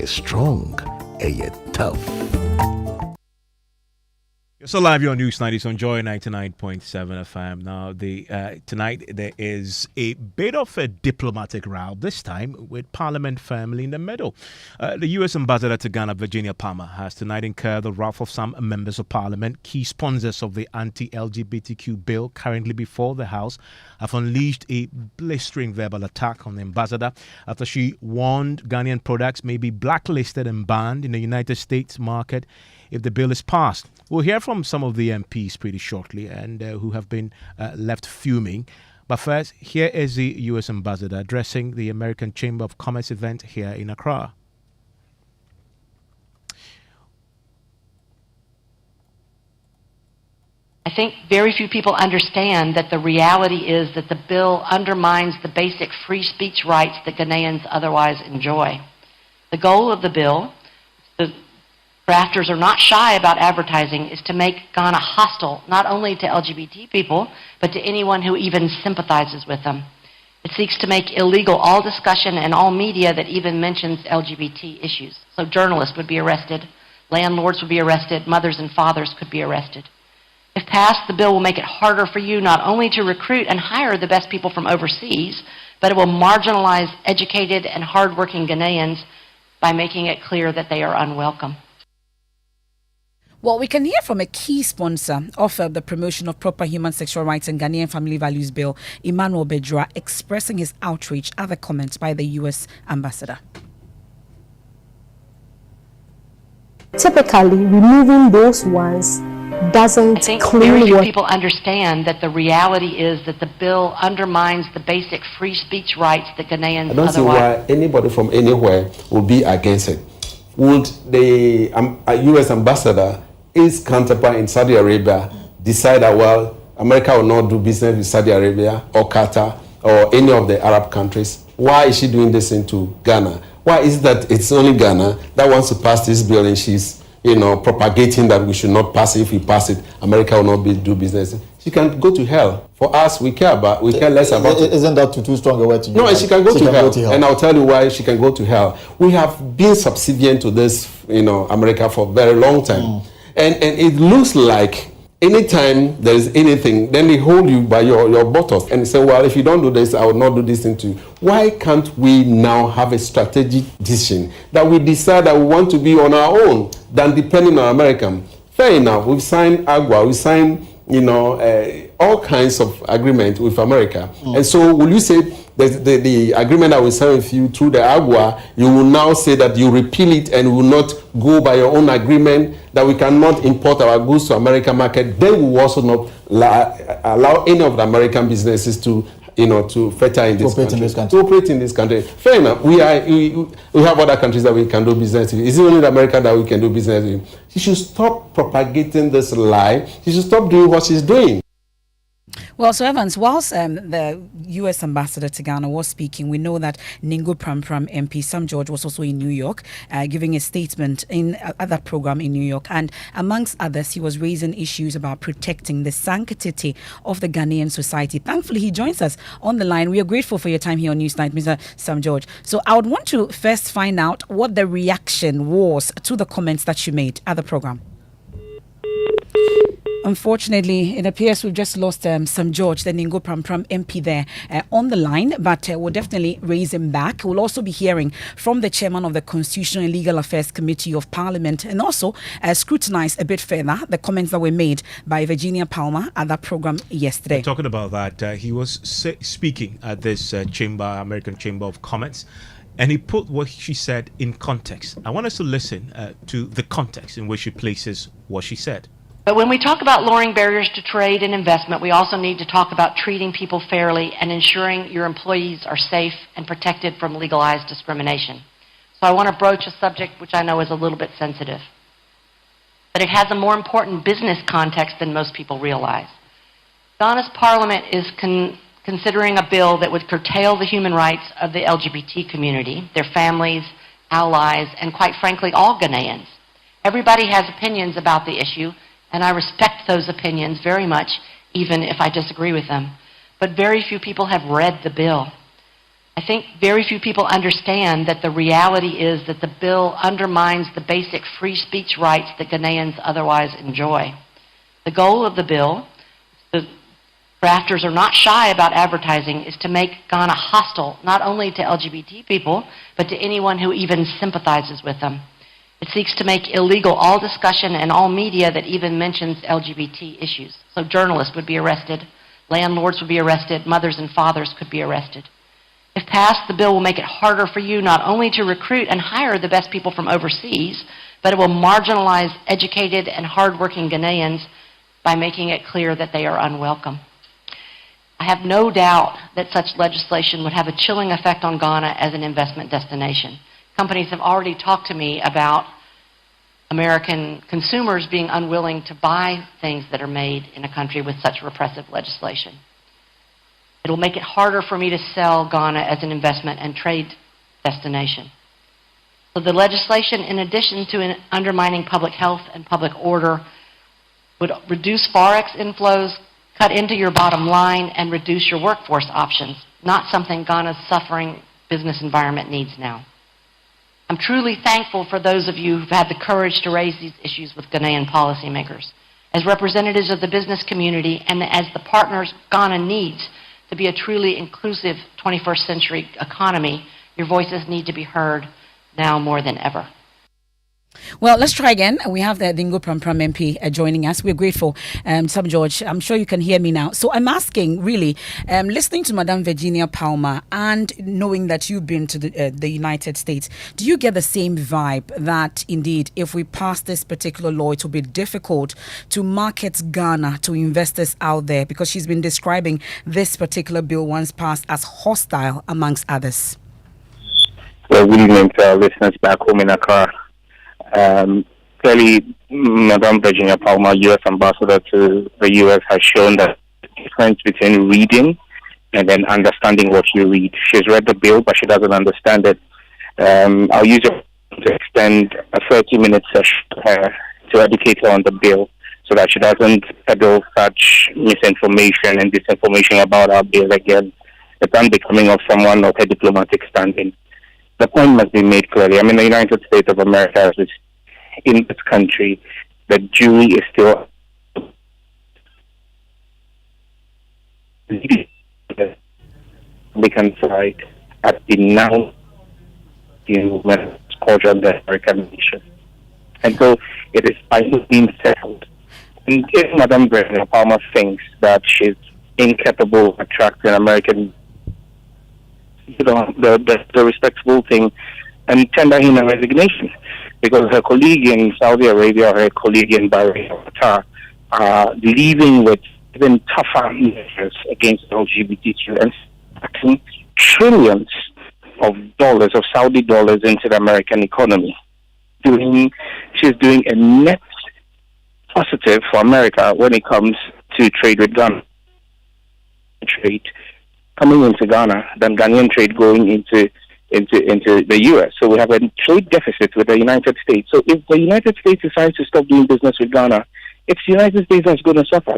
strong, tough. You're still live here on News 90s on Joy 99.7 FM. Now, tonight there is a bit of a diplomatic row, this time with Parliament firmly in the middle. The U.S. Ambassador to Ghana, Virginia Palmer, has tonight incurred the wrath of some members of Parliament. Key sponsors of the anti-LGBTQ bill currently before the House have unleashed a blistering verbal attack on the ambassador after she warned Ghanaian products may be blacklisted and banned in the United States market if the bill is passed. We'll hear from some of the MPs pretty shortly and who have been left fuming. But first, here is the U.S. Ambassador addressing the American Chamber of Commerce event here in Accra. I think very few people understand that the reality is that the bill undermines the basic free speech rights that Ghanaians otherwise enjoy. The goal of the bill, the drafters are not shy about advertising, is to make Ghana hostile not only to LGBT people, but to anyone who even sympathizes with them. It seeks to make illegal all discussion and all media that even mentions LGBT issues. So journalists would be arrested, landlords would be arrested, mothers and fathers could be arrested. If passed, the bill will make it harder for you not only to recruit and hire the best people from overseas, but it will marginalize educated and hardworking Ghanaians by making it clear that they are unwelcome. Well, we can hear from a key sponsor of the promotion of proper human sexual rights and Ghanaian family values bill, Emmanuel Bedra, expressing his outrage at the comments by the U.S. ambassador. Typically, removing those ones doesn't I think clean very few what people understand that the reality is that the bill undermines the basic free speech rights that Ghanaians I don't see why anybody from anywhere would be against it. Would the U.S. ambassador, his counterpart in Saudi Arabia, decide that, well, America will not do business with Saudi Arabia or Qatar or any of the Arab countries? Why is she doing this into Ghana? Why is it that it's only Ghana that wants to pass this bill and she's propagating that we should not pass it? If we pass it, America will not do business. She can go to hell. For us, we care less about it. Isn't that too strong a word to use? No, and she can go to hell. And I'll tell you why she can go to hell. We have been subservient to this, America for a very long time. And it looks like anytime there is anything, then they hold you by your buttocks and say, well, if you don't do this, I will not do this thing to you. Why can't we now have a strategic decision that we decide that we want to be on our own than depending on America? Fair enough. We've signed AGWA, we signed all kinds of agreement with America. And so will you say the agreement that we signed with you through the AGUA, you will now say that you repeal it and will not go by your own agreement, that we cannot import our goods to American market? Then we will also not allow any of the American businesses to fetter in this country. To operate in this country. Fair enough. We have other countries that we can do business with. It's only America that we can do business with. She should stop propagating this lie. She should stop doing what she's doing. Well, so Evans, whilst the U.S. ambassador to Ghana was speaking, we know that Ningo Pram MP Sam George was also in New York, giving a statement at that program in New York. And amongst others, he was raising issues about protecting the sanctity of the Ghanaian society. Thankfully, he joins us on the line. We are grateful for your time here on Newsnight, Mr. Sam George. So I would want to first find out what the reaction was to the comments that you made at the program. Unfortunately, it appears we've just lost Sam George, the Ningo Pram MP there on the line, but we'll definitely raise him back. We'll also be hearing from the chairman of the Constitutional and Legal Affairs Committee of Parliament and also scrutinize a bit further the comments that were made by Virginia Palmer at that program yesterday. Talking about that, he was speaking at this American Chamber of Commerce, and he put what she said in context. I want us to listen to the context in which she places what she said. But when we talk about lowering barriers to trade and investment, we also need to talk about treating people fairly and ensuring your employees are safe and protected from legalized discrimination. So I want to broach a subject which I know is a little bit sensitive. But it has a more important business context than most people realize. Ghana's parliament is considering a bill that would curtail the human rights of the LGBT community, their families, allies, and quite frankly, all Ghanaians. Everybody has opinions about the issue, and I respect those opinions very much, even if I disagree with them. But very few people have read the bill. I think very few people understand that the reality is that the bill undermines the basic free speech rights that Ghanaians otherwise enjoy. The goal of the bill, the drafters are not shy about advertising, is to make Ghana hostile not only to LGBT people, but to anyone who even sympathizes with them. It seeks to make illegal all discussion and all media that even mentions LGBT issues. So journalists would be arrested, landlords would be arrested, mothers and fathers could be arrested. If passed, the bill will make it harder for you not only to recruit and hire the best people from overseas, but it will marginalize educated and hardworking Ghanaians by making it clear that they are unwelcome. I have no doubt that such legislation would have a chilling effect on Ghana as an investment destination. Companies have already talked to me about American consumers being unwilling to buy things that are made in a country with such repressive legislation. It will make it harder for me to sell Ghana as an investment and trade destination. So the legislation, in addition to undermining public health and public order, would reduce Forex inflows, cut into your bottom line, and reduce your workforce options, not something Ghana's suffering business environment needs now. I'm truly thankful for those of you who've had the courage to raise these issues with Ghanaian policymakers. As representatives of the business community and as the partners Ghana needs to be a truly inclusive 21st century economy, your voices need to be heard now more than ever. Well, let's try again. We have the Ningo Pram MP joining us. We're grateful. Sam George, I'm sure you can hear me now. So I'm asking, really, listening to Madame Virginia Palmer and knowing that you've been to the United States, do you get the same vibe that, indeed, if we pass this particular law, it will be difficult to market Ghana to investors out there? Because she's been describing this particular bill once passed as hostile, amongst others. Well, good evening to our listeners back home in Accra. Clearly, Madame Virginia Palmer, U.S. ambassador to the U.S., has shown that the difference between reading and then understanding what you read. She's read the bill, but she doesn't understand it. I'll use it to extend a 30-minute session to her to educate her on the bill so that she doesn't peddle such misinformation and disinformation about our bill again. It's unbecoming of someone of her diplomatic standing. The point must be made clearly. I mean, the United States of America, in this country, the jury is still Republican side at the now movement culture of the American nation. And so it is finally being settled And if Madam President Palmer thinks that she's incapable of attracting American, the respectable thing, and tender in a resignation, because her colleague in Saudi Arabia, her colleague in Bahrain, Qatar, are leaving with even tougher measures against LGBTQ and sucking trillions of dollars, of Saudi dollars, into the American economy. She's doing a net positive for America when it comes to trade with Ghana. Trade coming into Ghana than Ghanaian trade going into the US. So we have a trade deficit with the United States. So if the United States decides to stop doing business with Ghana, it's the United States that's going to suffer.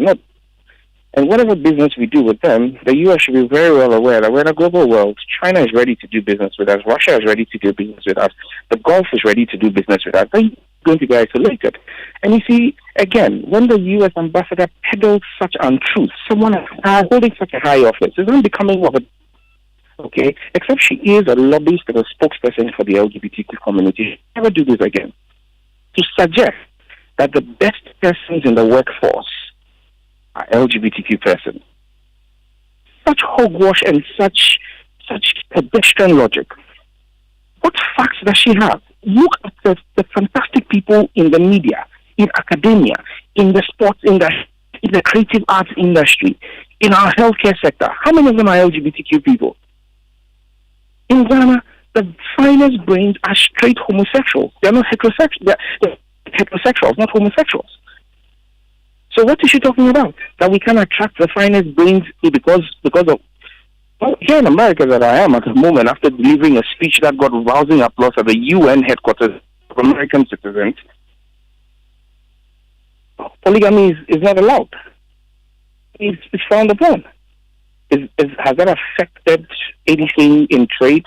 And whatever business we do with them, the US should be very well aware that we're in a global world. China is ready to do business with us. Russia is ready to do business with us. The Gulf is ready to do business with us. They're going to be isolated. And you see, again, when the US ambassador peddles such untruths, someone holding such a high office is unbecoming of a okay, except she is a lobbyist and a spokesperson for the LGBTQ community. She never do this again. To suggest that the best persons in the workforce are LGBTQ persons. Such hogwash and such pedestrian logic. What facts does she have? Look at the fantastic people in the media, in academia, in the sports industry, in the creative arts industry, in our healthcare sector. How many of them are LGBTQ people? In Ghana, the finest brains are straight homosexuals. They're not heterosexual. They're heterosexuals, not homosexuals. So what is she talking about? That we can attract the finest brains because of... Well, here in America that I am at the moment, after delivering a speech that got rousing applause at the UN headquarters of American citizens, polygamy is not allowed. It's frowned upon. Has that affected anything in trade?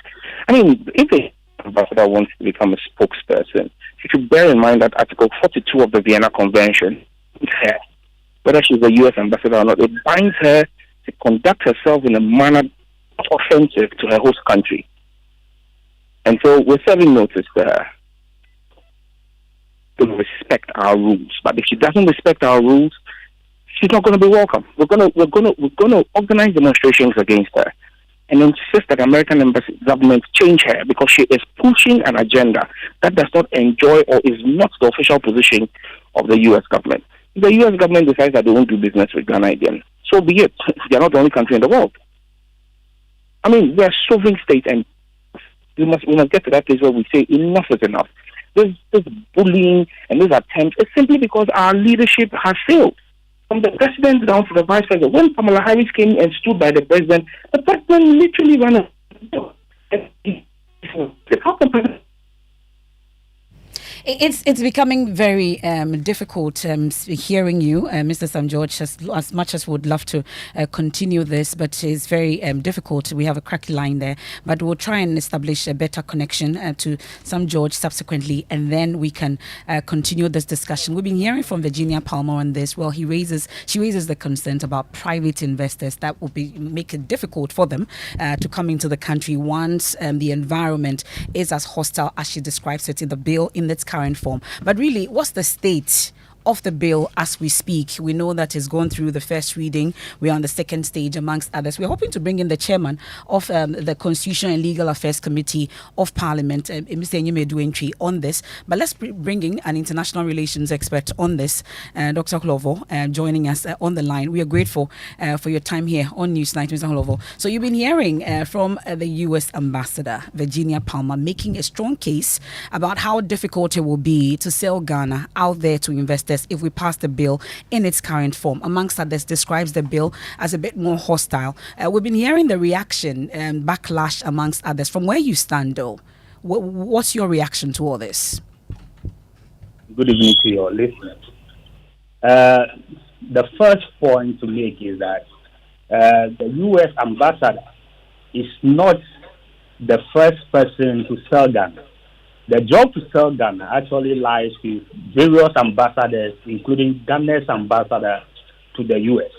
I mean, if the ambassador wants to become a spokesperson, she should bear in mind that Article 42 of the Vienna Convention, whether she's a U.S. ambassador or not, it binds her to conduct herself in a manner offensive to her host country. And so we're serving notice to her to respect our rules. But if she doesn't respect our rules, she's not going to be welcome. We're going to organize demonstrations against her and insist that the American embassy government change her because she is pushing an agenda that does not enjoy or is not the official position of the U.S. government. If the U.S. government decides that they won't do business with Ghana again, so be it. They are not the only country in the world. I mean, we are a sovereign state, and we must get to that place where we say enough is enough. This bullying and this attempt is simply because our leadership has failed. From the president down to the vice president. When Kamala Harris came and stood by the president literally ran a... How can president... It's becoming very difficult hearing you, Mr. Sam George, as much as we would love to continue this, but it's very difficult. We have a cracky line there, but we'll try and establish a better connection to Sam George subsequently, and then we can continue this discussion. We've been hearing from Virginia Palmer on this. Well, she raises the concern about private investors that will make it difficult for them to come into the country once the environment is as hostile as she describes it in the bill in its current form. But really, what's the state of the bill as we speak? We know that it's gone through the first reading. We're on the second stage, amongst others. We're hoping to bring in the chairman of the Constitution and Legal Affairs Committee of Parliament, Mr. Enyemedu Entry, on this. But let's bring in an international relations expert on this, Dr. Hlovo, joining us on the line. We are grateful for your time here on Newsnight, Mr. Hlovo. So you've been hearing from the U.S. Ambassador, Virginia Palmer, making a strong case about how difficult it will be to sell Ghana out there to investors if we pass the bill in its current form. Amongst others, describes the bill as a bit more hostile. We've been hearing the reaction and backlash amongst others. From where you stand, though, what's your reaction to all this? Good evening to your listeners. The first point to make is that the U.S. ambassador is not the first person to sell Ghana. The job to sell Ghana actually lies with various ambassadors, including Ghana's ambassador to the U.S.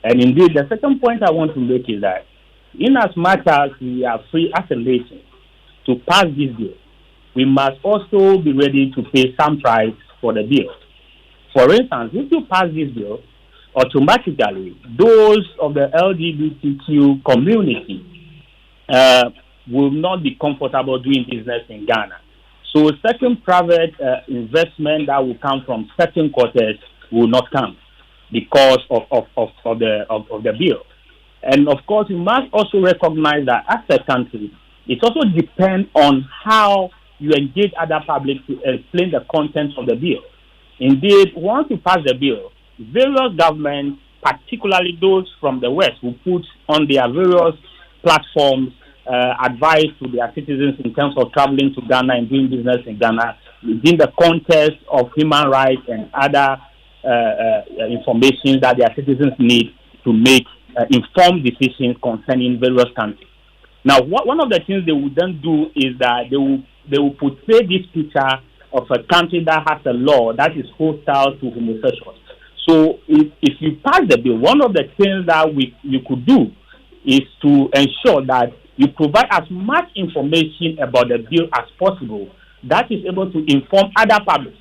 And indeed, the second point I want to make is that in as much as we are free as a nation to pass this bill, we must also be ready to pay some price for the bill. For instance, if you pass this bill, automatically those of the LGBTQ community will not be comfortable doing business in Ghana. So certain private investment that will come from certain quarters will not come because of the bill. And of course, you must also recognize that as a country, it also depends on how you engage other public to explain the contents of the bill. Indeed, once you pass the bill, various governments, particularly those from the West, will put on their various platforms advice to their citizens in terms of traveling to Ghana and doing business in Ghana within the context of human rights and other information that their citizens need to make informed decisions concerning various countries. Now, one of the things they will then do is that they will portray this picture of a country that has a law that is hostile to homosexuals. So if you pass the bill, one of the things that you could do is to ensure that you provide as much information about the bill as possible that is able to inform other publics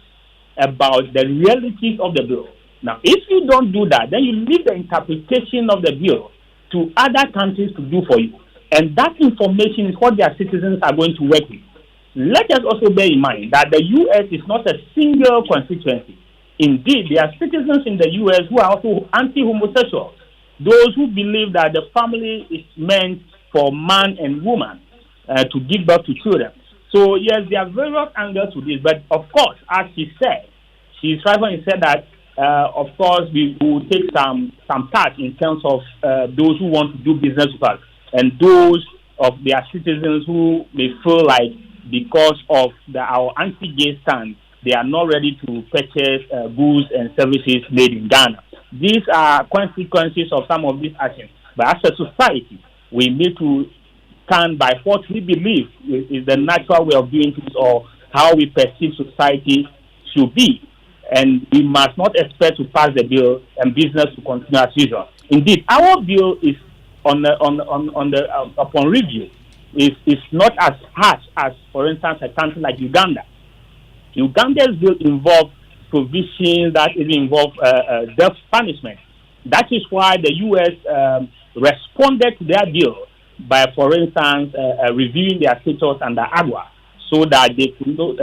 about the realities of the bill. Now, if you don't do that, then you leave the interpretation of the bill to other countries to do for you. And that information is what their citizens are going to work with. Let us also bear in mind that the U.S. is not a single constituency. Indeed, there are citizens in the U.S. who are also anti-homosexual, those who believe that the family is meant for man and woman to give birth to children. So, yes, there are various angles to this, but of course, as she said, she's right when she said that, of course, we will take some part in terms of those who want to do business with us and those of their citizens who may feel like because of our anti-gay stand, they are not ready to purchase goods and services made in Ghana. These are consequences of some of these actions. But as a society, we need to stand by what we believe is the natural way of doing things or how we perceive society should be. And we must not expect to pass the bill and business to continue as usual. Indeed, our bill is upon review is not as harsh as, for instance, a country like Uganda. Uganda's bill involves provisions that even involve death punishment. That is why the U.S. Responded to their bill by, for instance, reviewing their status under AGWA, so that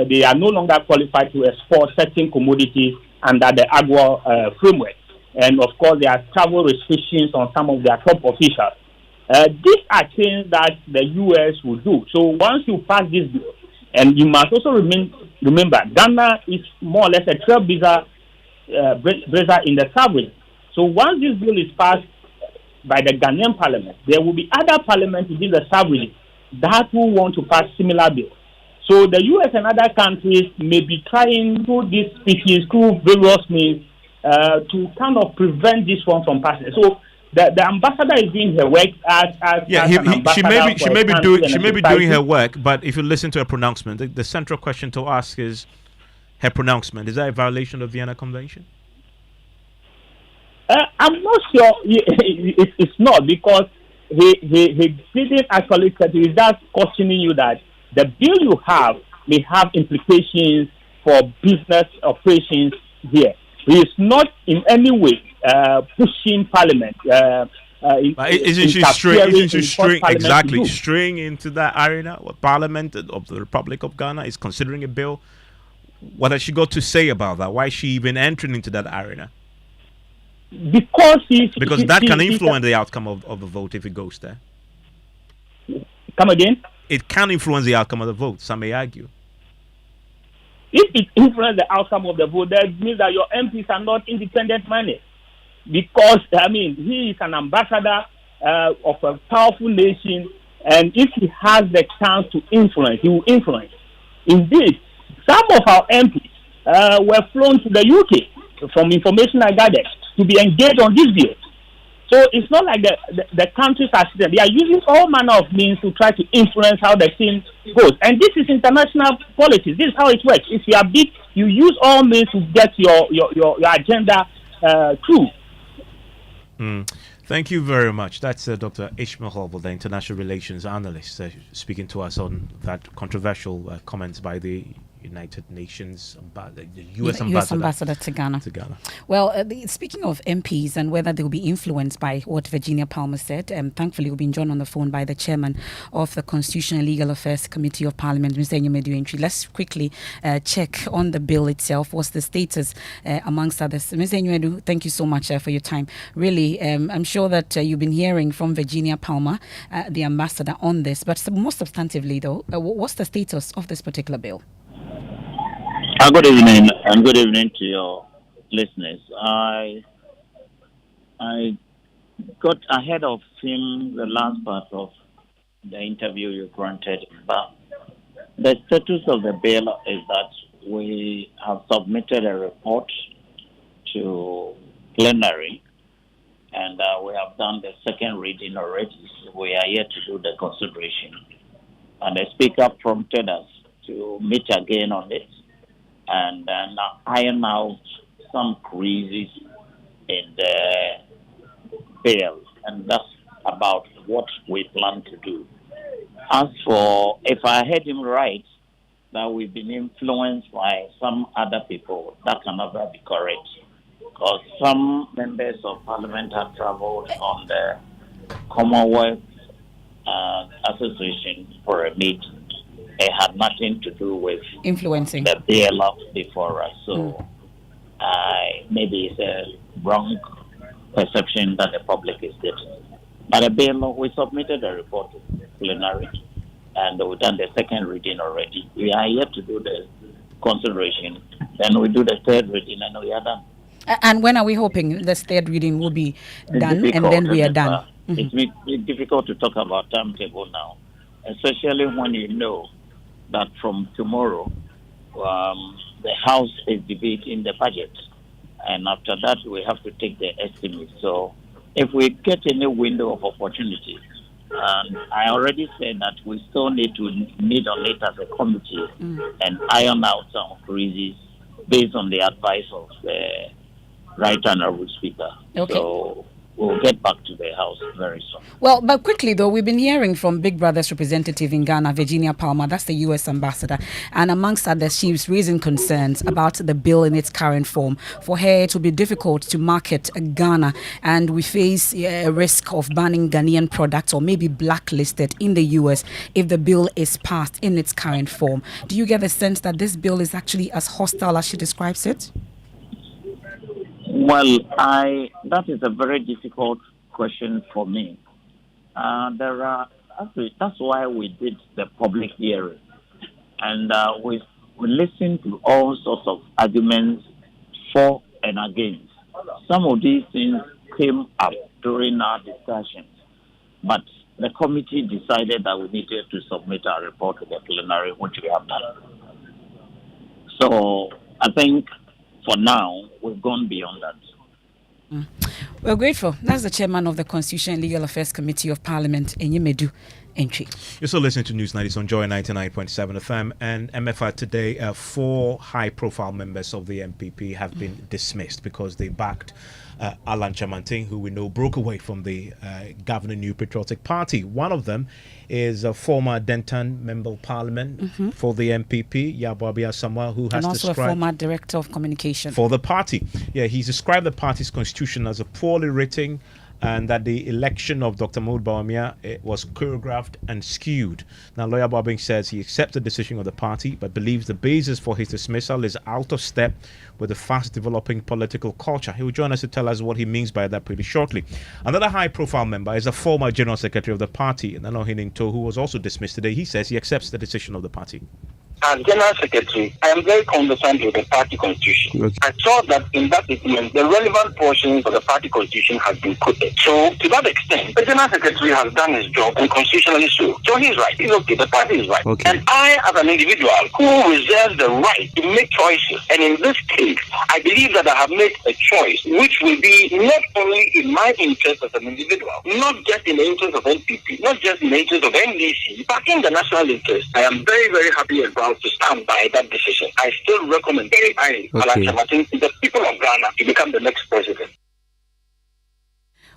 they are no longer qualified to export certain commodities under the AGWA framework. And of course, there are travel restrictions on some of their top officials. These are things that the U.S. will do. So once you pass this bill, and you must also remember, Ghana is more or less a trailblazer in the South. So once this bill is passed by the Ghanaian parliament, there will be other parliaments within the South that will want to pass similar bills. So the U.S. and other countries may be trying through these speeches, through various means, to kind of prevent this one from passing. So the ambassador is doing her work she may be doing her work, but if you listen to her pronouncement, the central question to ask is her pronouncement. Is that a violation of the Vienna Convention? I'm not sure it's not, because he didn't actually cut it. He's just cautioning you that the bill you have may have implications for business operations here. He is not in any way pushing Parliament. Isn't she straying into that arena? What Parliament of the Republic of Ghana is considering a bill? What has she got to say about that? Why is she even entering into that arena? Because that can influence the outcome of the vote if it goes there. Come again? It can influence the outcome of the vote, some may argue. If it influences the outcome of the vote, that means that your MPs are not independent-minded. Because, he is an ambassador of a powerful nation, and if he has the chance to influence, he will influence. Indeed, some of our MPs were flown to the UK, from information I gathered, to be engaged on this bill. So it's not like the countries are sitting. They are using all manner of means to try to influence how the thing goes. And this is international politics. This is how it works. If you are big, you use all means to get your agenda through. Thank you very much. That's Dr. Ishmael Hobble, the international relations analyst, speaking to us on that controversial comments by the United Nations, the US ambassador to Ghana. Well, speaking of MPs and whether they'll be influenced by what Virginia Palmer said, thankfully we've been joined on the phone by the chairman of the Constitutional and Legal Affairs Committee of Parliament, Mr. Emefa. Let's quickly check on the bill itself. What's the status amongst others? Mr. Emefa, thank you so much for your time. Really, I'm sure that you've been hearing from Virginia Palmer, the ambassador, on this, but more substantively though, what's the status of this particular bill? Good evening, and good evening to your listeners. I got ahead of him the last part of the interview you granted, but the status of the bill is that we have submitted a report to plenary, and we have done the second reading already. We are yet to do the consideration, and the speaker prompted us to meet again on it and then iron out some creases in the bill, and that's about what we plan to do. As for, if I heard him right, that we've been influenced by some other people, that can never be correct, because some members of parliament have traveled on the Commonwealth Association for a meeting. It had nothing to do with influencing the bill before us. So maybe it's a wrong perception that the public is getting. But the bill, we submitted a report to plenary, and we've done the second reading already. We are yet to do the consideration. Then we do the third reading, and we are done. And when are we hoping this third reading will be done, and then we are done? It's difficult to talk about timetable now, especially when you know that from tomorrow the House is debating the budget, and after that we have to take the estimate. So if we get any window of opportunity, and I already said that we still need to meet on it as a committee and iron out some creases based on the advice of the Right Honourable Speaker. Okay. So we'll get back to the House very soon. Well, but quickly though, we've been hearing from Big Brother's representative in Ghana, Virginia Palmer, that's the US ambassador, and amongst others, she's raising concerns about the bill in its current form. For her, it will be difficult to market Ghana, and we face a risk of banning Ghanaian products or maybe blacklisted in the US if the bill is passed in its current form. Do you get the sense that this bill is actually as hostile as she describes it? Well, that is a very difficult question for me. That's why we did the public hearing, and we listened to all sorts of arguments for and against. Some of these things came up during our discussions, but the committee decided that we needed to submit our report to the plenary, which we have done. So I think for now, we've gone beyond that. We're grateful. That's the chairman of the Constitutional and Legal Affairs Committee of Parliament, Emefa. You're still listening to News 90 on Joy 99.7 FM. And Emefa, today, 4 high-profile members of the MPP have been dismissed because they backed Alan Chamantin, who we know broke away from the governing New Patriotic Party. One of them is a former Denton Member of Parliament for the MPP, Yaboabia Samuel, who has and also described a former Director of Communication for the party. Yeah, he's described the party's constitution as a poorly written, and that the election of Dr. Mahmoud Bawumia was choreographed and skewed. Now, Lawyer Bobing says he accepts the decision of the party, but believes the basis for his dismissal is out of step with the fast-developing political culture. He will join us to tell us what he means by that pretty shortly. Another high-profile member is a former General Secretary of the party, Nano Hininto, who was also dismissed today. He says he accepts the decision of the party. As General Secretary, I am very concerned with the party constitution. Okay. I saw that in that document, the relevant portions of the party constitution has been quoted. So, to that extent, the General Secretary has done his job, and constitutionally so. So he's right. He's okay. The party is right. Okay. And I, as an individual who reserves the right to make choices, and in this case, I believe that I have made a choice which will be not only in my interest as an individual, not just in the interest of NPP, not just in the interest of NDC, but in the national interest. I am very, very happy and proud to stand by that decision. I still recommend very highly Alan Chamantin to the people of Ghana to become the next president.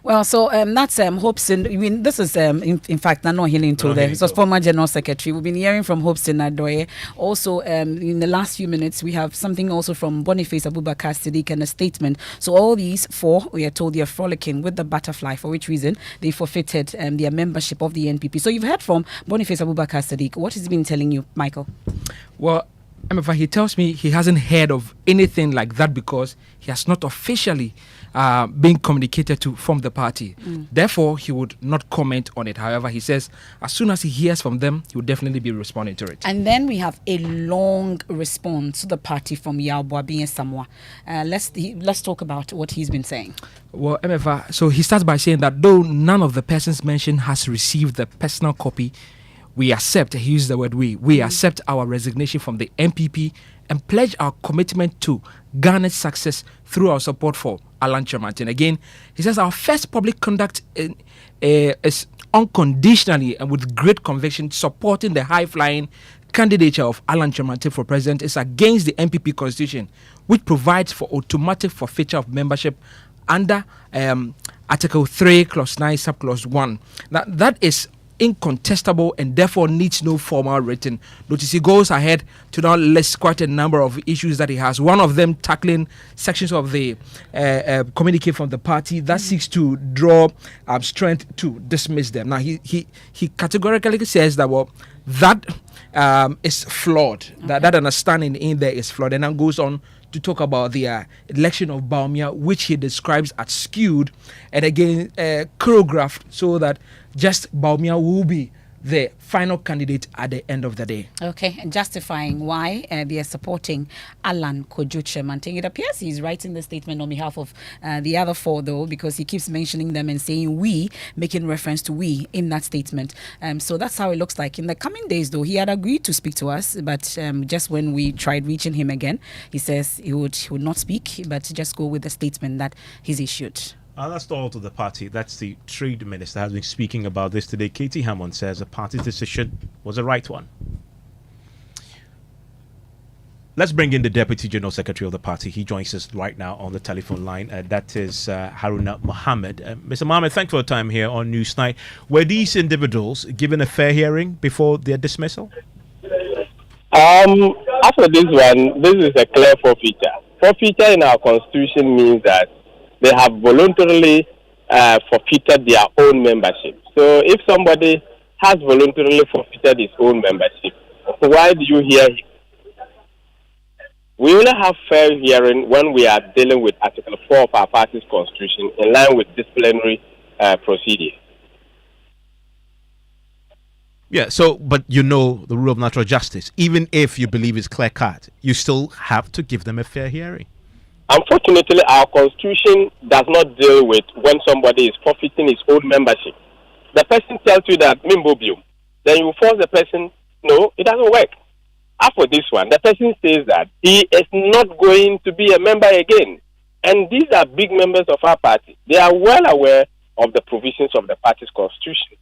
Well, so that's Hobson. I mean, this is in fact Nano Healing to there. This was former General Secretary. We've been hearing from Hobson Adoye. Also, in the last few minutes, we have something also from Boniface Abubakar Siddiq and a statement. So all these four, we are told, they are frolicking with the butterfly. For which reason they forfeited their membership of the NPP. So you've heard from Boniface Abubakar Siddiq. What has he been telling you, Michael? Well, Emefa, he tells me he hasn't heard of anything like that because he has not officially been communicated to from the party. Therefore, he would not comment on it. However, he says as soon as he hears from them, he will definitely be responding to it. And then we have a long response to the party from Yaobuabi and Samoa. Let's talk about what he's been saying. Well, Emefa, so he starts by saying that though none of the persons mentioned has received the personal copy, we accept, he used the word we accept our resignation from the MPP and pledge our commitment to Ghana's success through our support for Alan Kyerematen. Again, he says our first public conduct is unconditionally and with great conviction supporting the high-flying candidature of Alan Kyerematen for president is against the MPP constitution, which provides for automatic forfeiture of membership under Article 3, Clause 9, Subclause 1. Now, that is incontestable and therefore needs no formal written notice. He goes ahead to now list quite a number of issues that he has. One of them tackling sections of the communique from the party that seeks to draw strength to dismiss them. Now he categorically says that that is flawed. Okay. That understanding in there is flawed, and then goes on to talk about the election of Bawumia, which he describes as skewed and again choreographed so that just Bawumia will be the final candidate at the end of the day. Okay, and justifying why they are supporting Alan Kyerematen. It appears he's writing the statement on behalf of the other four, though, because he keeps mentioning them and saying we, making reference to we in that statement. So that's how it looks like. In the coming days, though, he had agreed to speak to us, but just when we tried reaching him again, he says he would not speak, but just go with the statement that he's issued. That's all to the party. That's the trade minister has been speaking about this today. Katie Hammond says the party's decision was the right one. Let's bring in the Deputy General Secretary of the party. He joins us right now on the telephone line. That is Haruna Mohammed. Mr. Mohammed, thanks for your time here on Newsnight. Were these individuals given a fair hearing before their dismissal? After this one, this is a clear forfeiture. Forfeiture in our constitution means that they have voluntarily forfeited their own membership. So if somebody has voluntarily forfeited his own membership, why do you hear him? We only have fair hearing when we are dealing with Article 4 of our party's constitution in line with disciplinary procedure. Yeah, but you know the rule of natural justice. Even if you believe it's clear-cut, you still have to give them a fair hearing. Unfortunately, our constitution does not deal with when somebody is forfeiting his own membership. The person tells you that Mimbobium, then you force the person, no, it doesn't work. After this one, the person says that he is not going to be a member again. And these are big members of our party. They are well aware of the provisions of the party's constitution.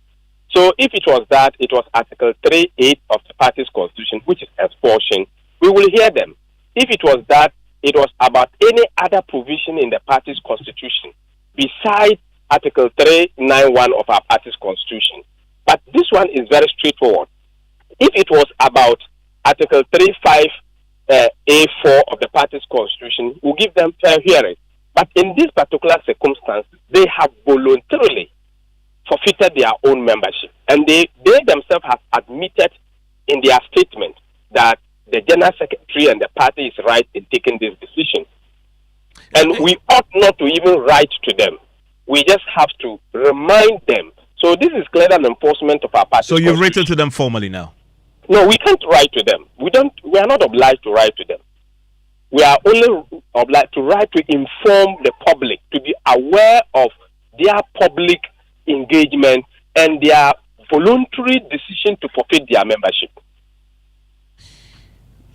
So if it was that, it was Article 3.8 of the party's constitution, which is expulsion, we will hear them. If it was that, it was about any other provision in the party's constitution besides Article 391 of our party's constitution. But this one is very straightforward. If it was about Article 35A4 of the party's constitution, we'll give them fair hearing. But in this particular circumstance, they have voluntarily forfeited their own membership. And they themselves have admitted in their statement that the General Secretary and the party is right in taking this decision. And we ought not to even write to them. We just have to remind them. So this is clear an enforcement of our party. So you've written to them formally now? No, we can't write to them. We are not obliged to write to them. We are only obliged to write to inform the public, to be aware of their public engagement and their voluntary decision to forfeit their membership.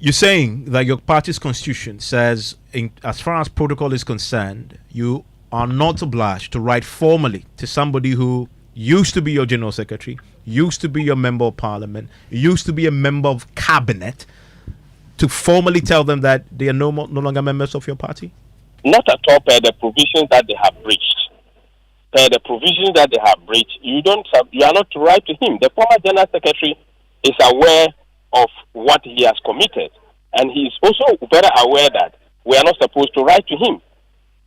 You're saying that your party's constitution says, as far as protocol is concerned, you are not obliged to write formally to somebody who used to be your general secretary, used to be your member of parliament, used to be a member of cabinet, to formally tell them that they are no longer members of your party? Not at all per the provisions that they have breached. the provisions that they have breached, you are not to write to him. The former General Secretary is aware of what he has committed, and he is also very aware that we are not supposed to write to him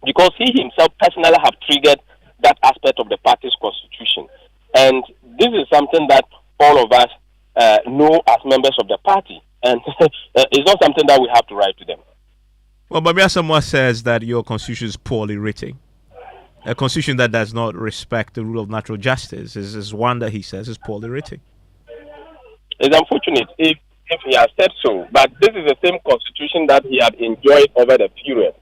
because he himself personally have triggered that aspect of the party's constitution. And this is something that all of us know as members of the party, and it's not something that we have to write to them. Well, Babia Samoa says that your constitution is poorly written. A constitution that does not respect the rule of natural justice is one that he says is poorly written. It's unfortunate if he has said so, but this is the same constitution that he had enjoyed over the period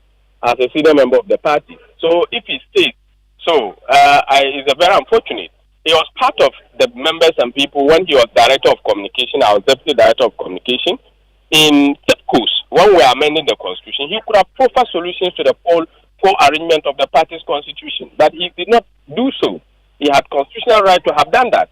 as a senior member of the party. So if he states so, it's very unfortunate. He was part of the members and people when he was director of communication, our deputy director of communication. In TIPCOS, when we are amending the constitution, he could have proffered solutions to the poor arrangement of the party's constitution, but he did not do so. He had constitutional right to have done that.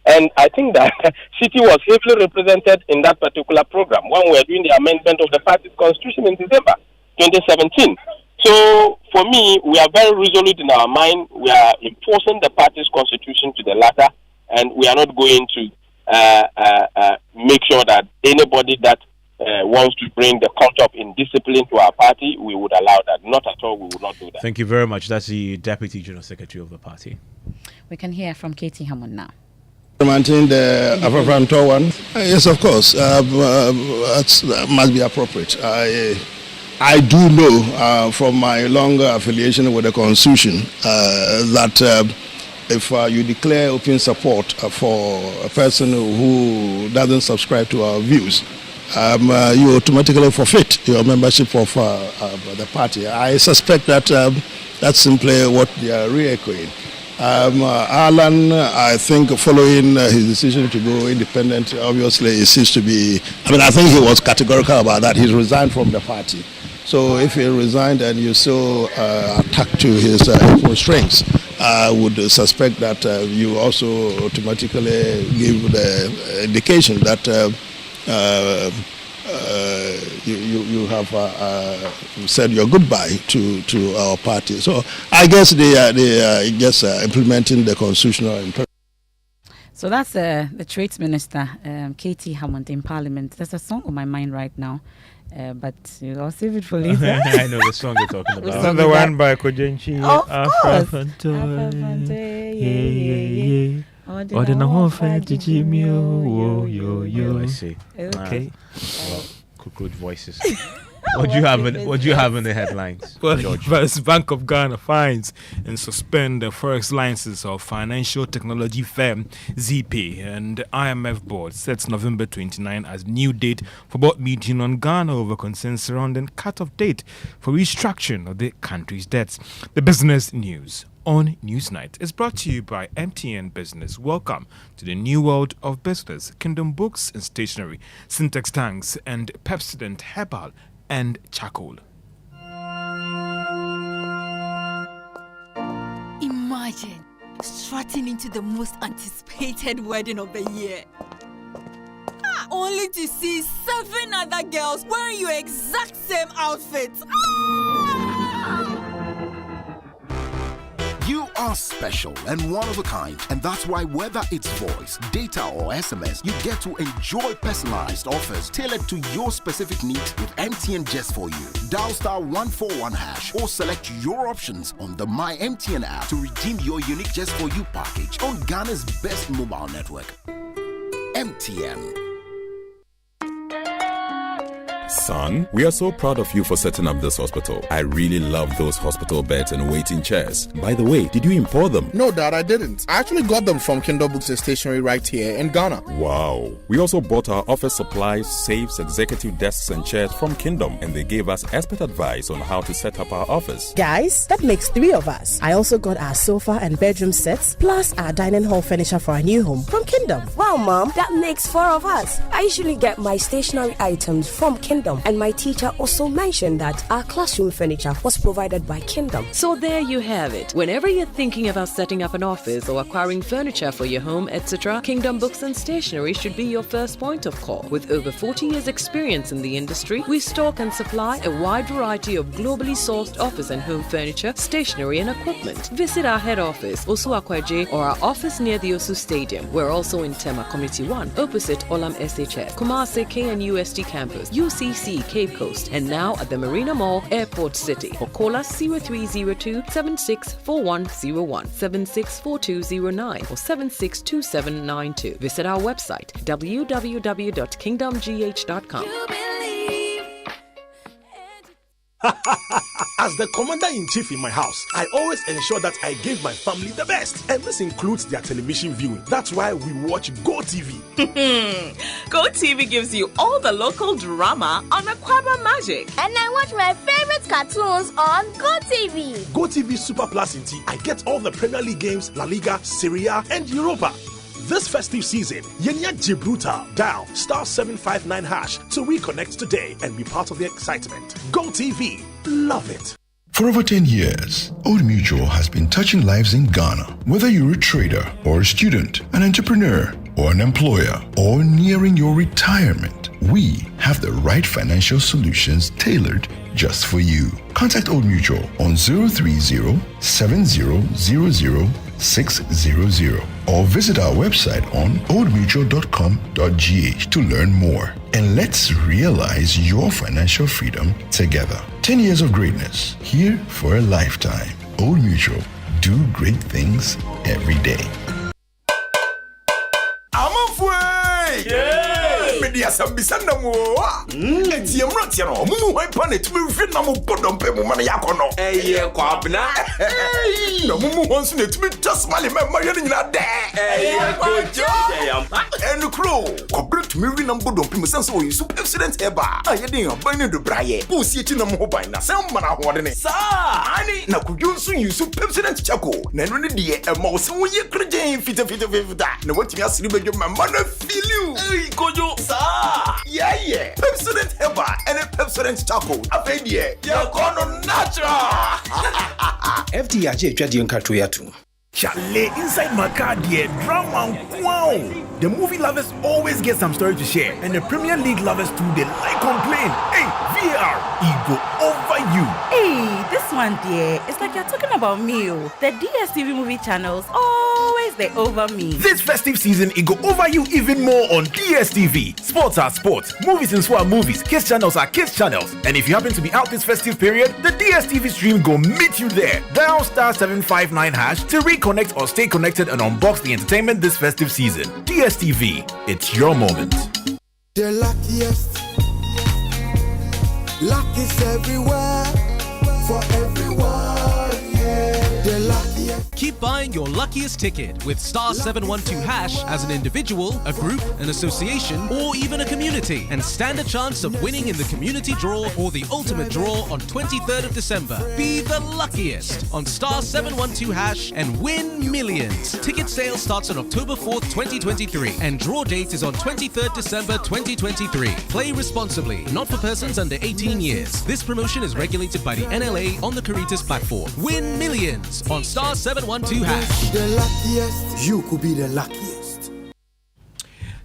And I think that City was heavily represented in that particular program when we were doing the amendment of the party's constitution in December 2017. So, for me, we are very resolute in our mind. We are enforcing the party's constitution to the latter, and we are not going to make sure that anybody that wants to bring the culture of indiscipline to our party, we would allow that. Not at all, we would not do that. Thank you very much. That's the Deputy General Secretary of the party. We can hear from Katie Hammond now. Maintain the Apawu one. Yes, of course. That must be appropriate. I do know from my longer affiliation with the Constitution that if you declare open support for a person who doesn't subscribe to our views, you automatically forfeit your membership of the party. I suspect that that's simply what they are re-echoing. Alan, I think following his decision to go independent, obviously it seems to be, I think he was categorical about that. He's resigned from the party. So if he resigned and you so attack to his strengths, I would suspect that you also automatically give the indication that you have said your goodbye to our party. So I guess they are just implementing the constitutional imperative. So that's the Trades Minister, Katie Hammond, in Parliament. There's a song on my mind right now, but I'll save it for later. I know the song you're talking about. It's not the one by Kojenchi. Of course. I see. Okay. Good voices. What do you have in the headlines? Well, George? First Bank of Ghana finds and suspend the forex license of financial technology firm ZP, and IMF board sets November 29 as new date for board meeting on Ghana over concerns surrounding cut-off date for restructuring of the country's debts. The business news on Newsnight is brought to you by MTN Business. Welcome to the new world of business. Kingdom Books and Stationery, Syntex Tanks, and Pepsodent Herbal and Charcoal. Imagine strutting into the most anticipated wedding of the year, only to see 7 other girls wearing your exact same outfit. You are special and one of a kind, and that's why whether it's voice, data, or SMS, you get to enjoy personalized offers tailored to your specific needs with MTN Just For You. Dial *141# or select your options on the My MTN app to redeem your unique Just For You package on Ghana's best mobile network. MTN. Son, we are so proud of you for setting up this hospital. I really love those hospital beds and waiting chairs. By the way, did you import them? No, Dad, I didn't. I actually got them from Kingdom Books and Stationery right here in Ghana. Wow. We also bought our office supplies, safes, executive desks and chairs from Kingdom, and they gave us expert advice on how to set up our office. Guys, that makes 3 of us. I also got our sofa and bedroom sets, plus our dining hall furniture for our new home from Kingdom. Wow, Mom, that makes 4 of us. I usually get my stationery items from Kingdom Kingdom, and my teacher also mentioned that our classroom furniture was provided by Kingdom. So there you have it. Whenever you're thinking about setting up an office or acquiring furniture for your home, etc., Kingdom Books and Stationery should be your first point of call. With over 40 years experience in the industry, we stock and supply a wide variety of globally sourced office and home furniture, stationery and equipment. Visit our head office, Osu Akwaje, or our office near the Osu Stadium. We're also in Tema Community 1, opposite Olam SHS, Kumasi KNUST Campus, UCC Cape Coast, and now at the Marina Mall, Airport City. Or call us 0302 764101, 764209, or 762792. Visit our website www.kingdomgh.com. As the commander-in-chief in my house, I always ensure that I give my family the best. And this includes their television viewing. That's why we watch GoTV. GoTV gives you all the local drama on Aquaba Magic. And I watch my favorite cartoons on GoTV. GoTV Super Plus in T, I get all the Premier League games, La Liga, Serie A, and Europa. This festive season, Yenya Gibraltar, dial *759# to reconnect today and be part of the excitement. GoTV, love it. For over 10 years, Old Mutual has been touching lives in Ghana. Whether you're a trader or a student, an entrepreneur or an employer, or nearing your retirement, we have the right financial solutions tailored just for you. Contact Old Mutual on 030-7000-600 or visit our website on oldmutual.com.gh to learn more. And let's realize your financial freedom together. 10 years of greatness, here for a lifetime. Old Mutual, do great things every day. I'm afraid! Media Sambisanda mo. Eti emrati no. Mumu hwan pa na tumi hwe na mo bodompe mo mana yakono. Eye kwabna. No mumu hwan so na tumi tasmale me ma yene nyina de. Eye kojo. Enu kro. Kwabra tumi hwe na bodompe mo sense o yisu accident eba. Ayede yan ban ne do braye. Bu si eti na mo ho ban na sem mana hoode ne. Sa ani na kudwo so yisu accident chako. Na eno ne de e ma wo se wo ye kregen fita. Na watimi asiri bedwo ma na feel you. Ey kojo. Yeah. Pepsodent Heba and a Pepsodent Charcoal. Afedie, you're gonna natural. FDIJ Jadion Katoyatu. Chalet inside my car, dear drama. Wow. The movie lovers always get some story to share, and the Premier League lovers too, they like complain. Hey, VAR, ego over you. Hey, this one, dear, it's like you're talking about me. The DSTV movie channels always they over me. This festive season, it go over you even more on DSTV. Sports are sports, movies and swap movies, kids channels are kids channels. And if you happen to be out this festive period, the DSTV stream go meet you there. Dial *759# to reconnect or stay connected and unbox the entertainment this festive season. DSTV, it's your moment. The luckiest, luck is everywhere, for everyone, yeah. The luckiest. Keep buying your luckiest ticket with *712# as an individual, a group, an association, or even a community, and stand a chance of winning in the community draw or the ultimate draw on 23rd of December. Be the luckiest on *712# and win millions. Ticket sale starts on October 4th, 2023, and draw date is on 23rd December 2023. Play responsibly, not for persons under 18 years. This promotion is regulated by the NLA on the Caritas platform. Win millions on *712#. The luckiest, you could be the luckiest.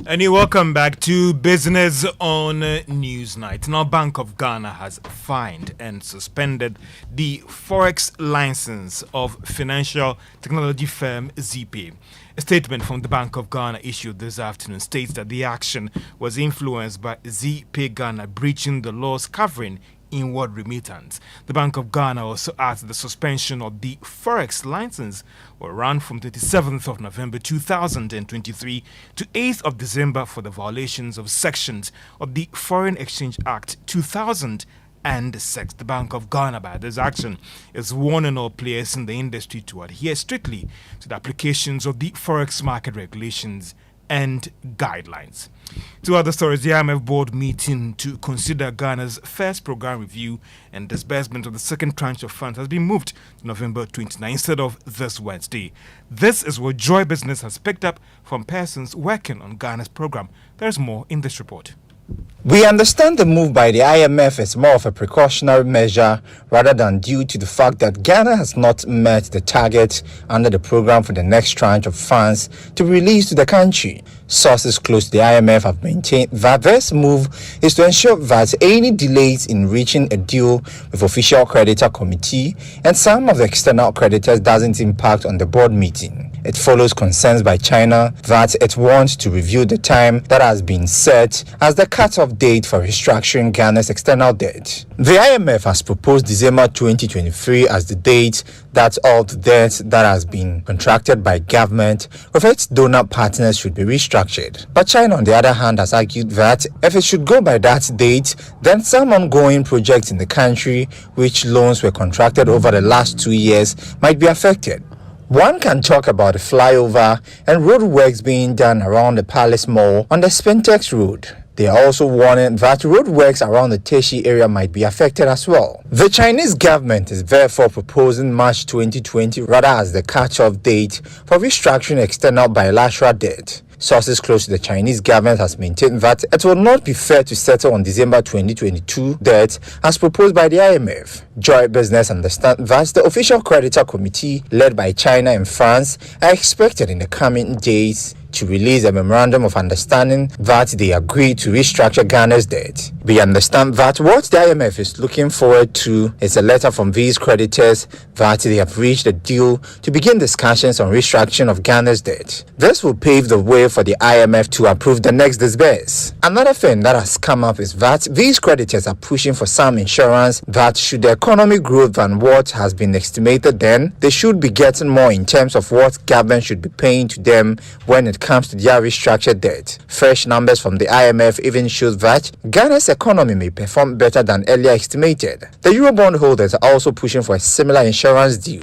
And welcome back to Business on Newsnight. Now, Bank of Ghana has fined and suspended the forex license of financial technology firm ZP. A statement from the Bank of Ghana issued this afternoon states that the action was influenced by ZP Ghana breaching the laws covering inward remittance. The Bank of Ghana also asked the suspension of the forex license will run from 27th of November 2023 to 8th of December for the violations of sections of the Foreign Exchange Act 2006. The Bank of Ghana, by this action, is warning all players in the industry to adhere strictly to the applications of the forex market regulations and guidelines. Two other stories: the IMF board meeting to consider Ghana's first program review and disbursement of the second tranche of funds has been moved to November 29 instead of this Wednesday. This is what Joy Business has picked up from persons working on Ghana's program. There's more in this report. We understand the move by the IMF is more of a precautionary measure rather than due to the fact that Ghana has not met the target under the program for the next tranche of funds to be released to the country. Sources close to the IMF have maintained that this move is to ensure that any delays in reaching a deal with official creditor committee and some of the external creditors doesn't impact on the board meeting. It follows concerns by China that it wants to review the time that has been set as the cut-off date for restructuring Ghana's external debt. The IMF has proposed December 2023 as the date that all the debt that has been contracted by government with its donor partners should be restructured. But China, on the other hand, has argued that if it should go by that date, then some ongoing projects in the country which loans were contracted over the last 2 years might be affected. One can talk about the flyover and road works being done around the Palace Mall on the Spintex Road. They are also warning that road works around the Teshi area might be affected as well. The Chinese government is therefore proposing March 2020 rather as the cut-off date for restructuring external bilateral debt. Sources close to the Chinese government has maintained that it will not be fair to settle on December 2022 debt as proposed by the IMF. Joy Business understand that the official creditor committee led by China and France are expected in the coming days to release a memorandum of understanding that they agree to restructure Ghana's debt. We understand that what the IMF is looking forward to is a letter from these creditors that they have reached a deal to begin discussions on restructuring of Ghana's debt. This will pave the way for the IMF to approve the next disburse. Another thing that has come up is that these creditors are pushing for some insurance that should the economy grow than what has been estimated, then they should be getting more in terms of what government should be paying to them when it comes to their restructured debt. Fresh numbers from the IMF even show that Ghana's economy may perform better than earlier estimated. The Eurobond holders are also pushing for a similar insurance deal.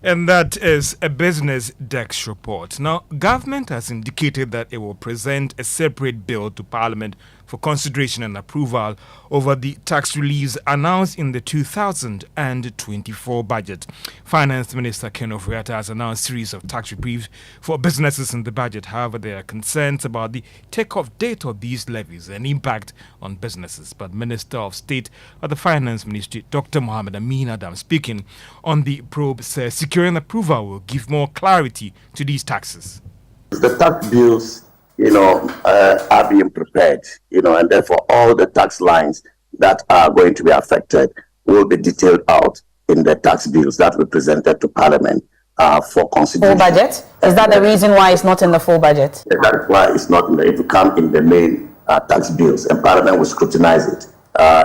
And that is a Business Desk report. Now, government has indicated that it will present a separate bill to Parliament for consideration and approval over the tax reliefs announced in the 2024 budget. Finance Minister Ken Ofori-Atta has announced a series of tax reprieves for businesses in the budget. However, there are concerns about the take-off date of these levies and impact on businesses. But Minister of State of the Finance Ministry, Dr. Mohammed Amin Adam, speaking on the probe, says securing approval will give more clarity to these taxes. The tax bills are being prepared, and therefore all the tax lines that are going to be affected will be detailed out in the tax bills that will be presented to Parliament for consideration. Full budget? Is that the reason why it's not in the full budget? That's why it's not in the, it will come in the main tax bills, and Parliament will scrutinize it.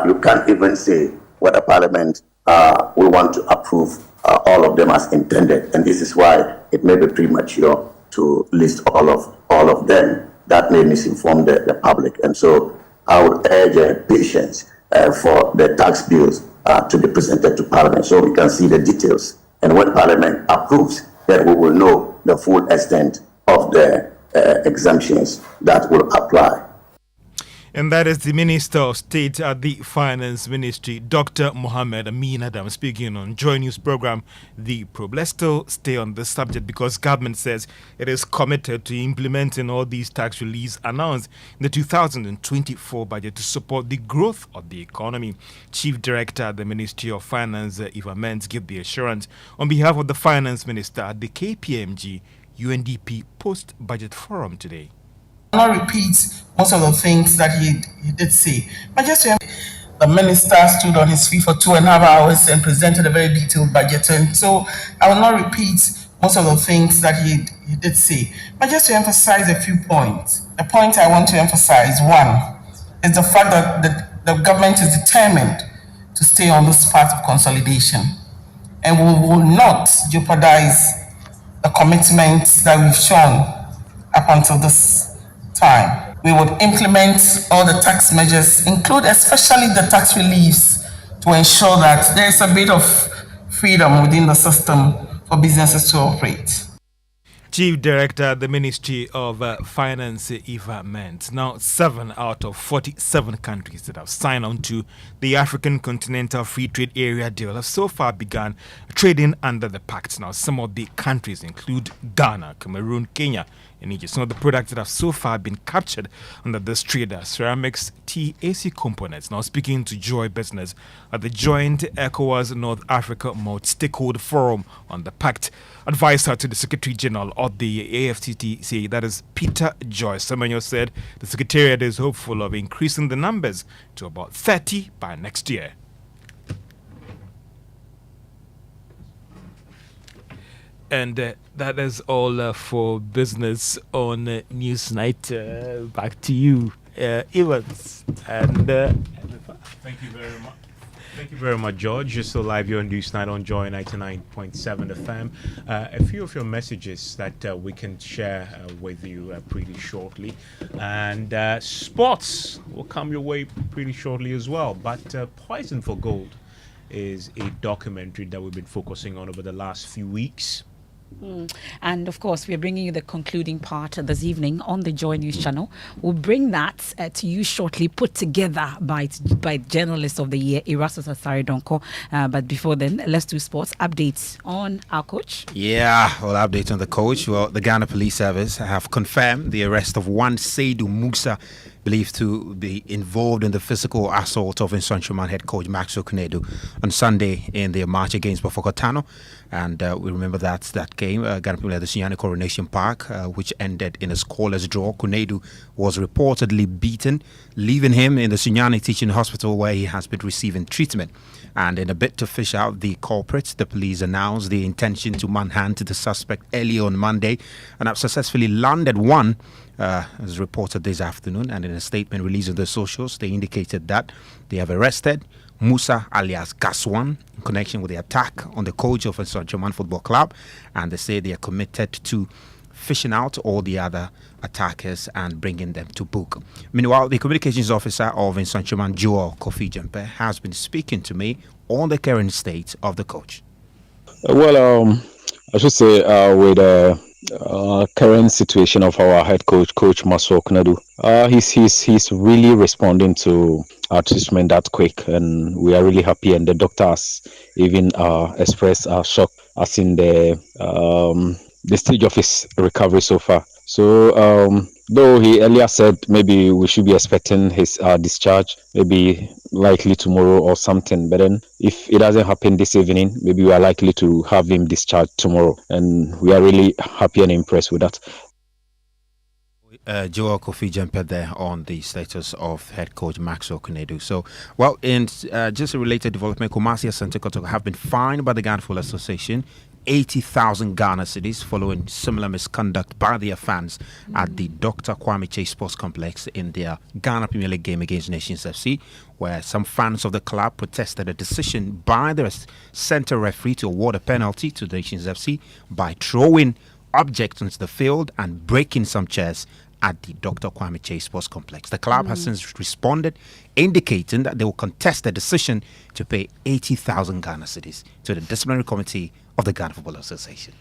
You can't even say whether Parliament will want to approve all of them as intended, and this is why it may be premature to list all of them. That may misinform the public, and so I would urge patience for the tax bills to be presented to Parliament so we can see the details, and when Parliament approves, then we will know the full extent of the exemptions that will apply. And that is the Minister of State at the Finance Ministry, Dr. Mohammed Amin Adam, speaking on Joy News program, The Probe. Let's still stay on this subject because government says it is committed to implementing all these tax reliefs announced in the 2024 budget to support the growth of the economy. Chief Director at the Ministry of Finance, Eva Mensah, gave the assurance on behalf of the Finance Minister at the KPMG UNDP Post-Budget Forum today. I'll not repeat most of the things that he did say, but just to the minister stood on his feet for 2.5 hours and presented a very detailed budget, and so I will not repeat most of the things that he did say, but just to emphasize a few points. The point I want to emphasize, one, is the fact that the government is determined to stay on this path of consolidation, and we will not jeopardize the commitments that we've shown up until this time. We would implement all the tax measures, include especially the tax reliefs, to ensure that there is a bit of freedom within the system for businesses to operate. Chief Director at the Ministry of Finance, Eva Mensah. Now, 7 out of 47 countries that have signed on to the African Continental Free Trade Area deal have so far begun trading under the pact. Now, some of the countries include Ghana, Cameroon, Kenya, in Egypt. Some of the products that have so far been captured under this trader: ceramics, tea, AC components. Now speaking to Joy Business at the joint ECOWAS North Africa Multi-Stakeholder Forum on the Pact, advisor to the Secretary General of the AFCTC, that is Peter Joyce Semenyo, said the Secretariat is hopeful of increasing the numbers to about 30 by next year. And that is all for business on Newsnight. Back to you, Evans. And thank you very much. Thank you very much, George. You're still live here on Newsnight on Joy 99.7 FM. A few of your messages that we can share with you pretty shortly. And sports will come your way pretty shortly as well. But Poison for Gold is a documentary that we've been focusing on over the last few weeks. And of course, we're bringing you the concluding part this evening on the Joy News channel. We'll bring that to you shortly, put together by Journalist of the Year, Erastus Asari Donko. But before then, let's do sports updates on our coach. Yeah, well, updates on the coach. Well, the Ghana Police Service have confirmed the arrest of one Seydou Musa, believed to be involved in the physical assault of Nsonchuman head coach Maxwell Kunedu on Sunday in their match against Bafokotano. And we remember that game, Ghana Premier at the Sunyani Coronation Park, which ended in a scoreless draw. Kunedu was reportedly beaten, leaving him in the Sunyani Teaching Hospital where he has been receiving treatment. And in a bid to fish out the culprits, the police announced the intention to manhunt the suspect early on Monday and have successfully landed one, as reported this afternoon. And in a statement released on the socials, they indicated that they have arrested Musa alias Gaswan in connection with the attack on the coach of Nsonchuman Football Club, and they say they are committed to fishing out all the other attackers and bringing them to book. Meanwhile, the communications officer of Nsonchuman, Joel Kofi Jempe, has been speaking to me on the current state of the coach. Well, I should say with the current situation of our head coach, Coach Maxwell Kunedu, he's really responding to our treatment that quick, and we are really happy. And the doctors even expressed shock as in the stage of his recovery so far. So though he earlier said maybe we should be expecting his discharge, maybe likely tomorrow or something, but then if it doesn't happen this evening, maybe we are likely to have him discharged tomorrow, and we are really happy and impressed with that. Joel Kofi Jempe there on the status of head coach Maxwell Kunedu. So, well, in just a related development, Kumasi and Santo have been fined by the Ghana Football Association 80,000 Ghana cedis following similar misconduct by their fans at the Dr. Kwame Chase Sports Complex in their Ghana Premier League game against Nations FC, where some fans of the club protested a decision by the center referee to award a penalty to Nations FC by throwing objects onto the field and breaking some chairs at the Dr. Kwame Chase Sports Complex. The club has since responded, indicating that they will contest the decision to pay 80,000 Ghana cedis to the disciplinary committee of the Ghana Football Association.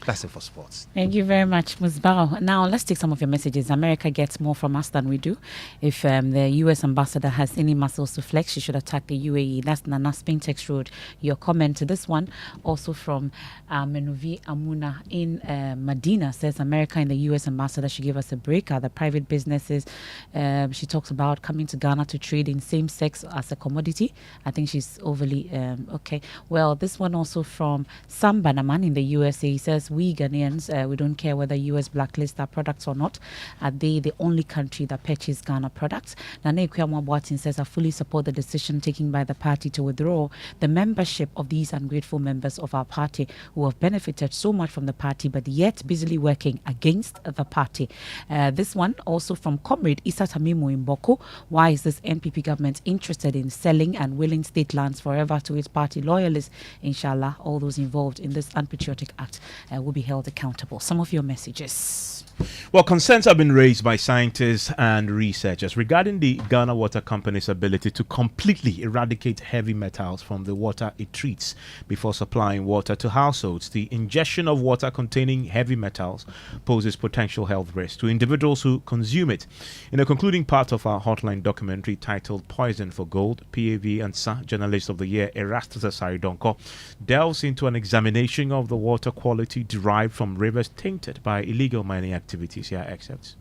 That's it for sports. Thank you very much, Musbao. Now, let's take some of your messages. America gets more from us than we do. If the U.S. ambassador has any muscles to flex, she should attack the UAE. That's Nana Spintex Road. Your comment to this one, also from Menuvi Amuna in Medina, says America and the U.S. ambassador should give us a break. The private businesses, she talks about coming to Ghana to trade in same sex as a commodity. I think she's overly, okay. Well, this one also from Sam Banaman in the USA. He says, we Ghanaians, we don't care whether US blacklist our products or not. Are they the only country that purchase Ghana products? Nana Ikuama Boatin says, I fully support the decision taken by the party to withdraw the membership of these ungrateful members of our party who have benefited so much from the party but yet busily working against the party. This one also from Comrade Issa Tamimu in Boko. Why is this NPP government interested in selling and willing state lands forever to its party loyalists? Inshallah, all those involved in this unpatriotic act will be held accountable. Some of your messages. Well, concerns have been raised by scientists and researchers regarding the Ghana Water Company's ability to completely eradicate heavy metals from the water it treats before supplying water to households. The ingestion of water containing heavy metals poses potential health risks to individuals who consume it. In a concluding part of our hotline documentary titled Poison for Gold, PAV and SA Journalist of the Year Erastus Asari Donko delves into an examination of the water quality derived from rivers tainted by illegal mining activities. Here are excerpts.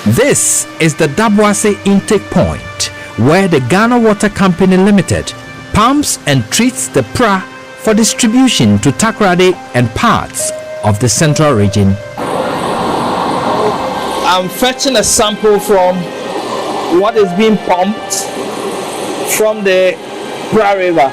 This is the Daboase intake point, where the Ghana Water Company Limited pumps and treats the pra for distribution to Takoradi and parts of the central region. I'm fetching a sample from what is being pumped from the Pra River.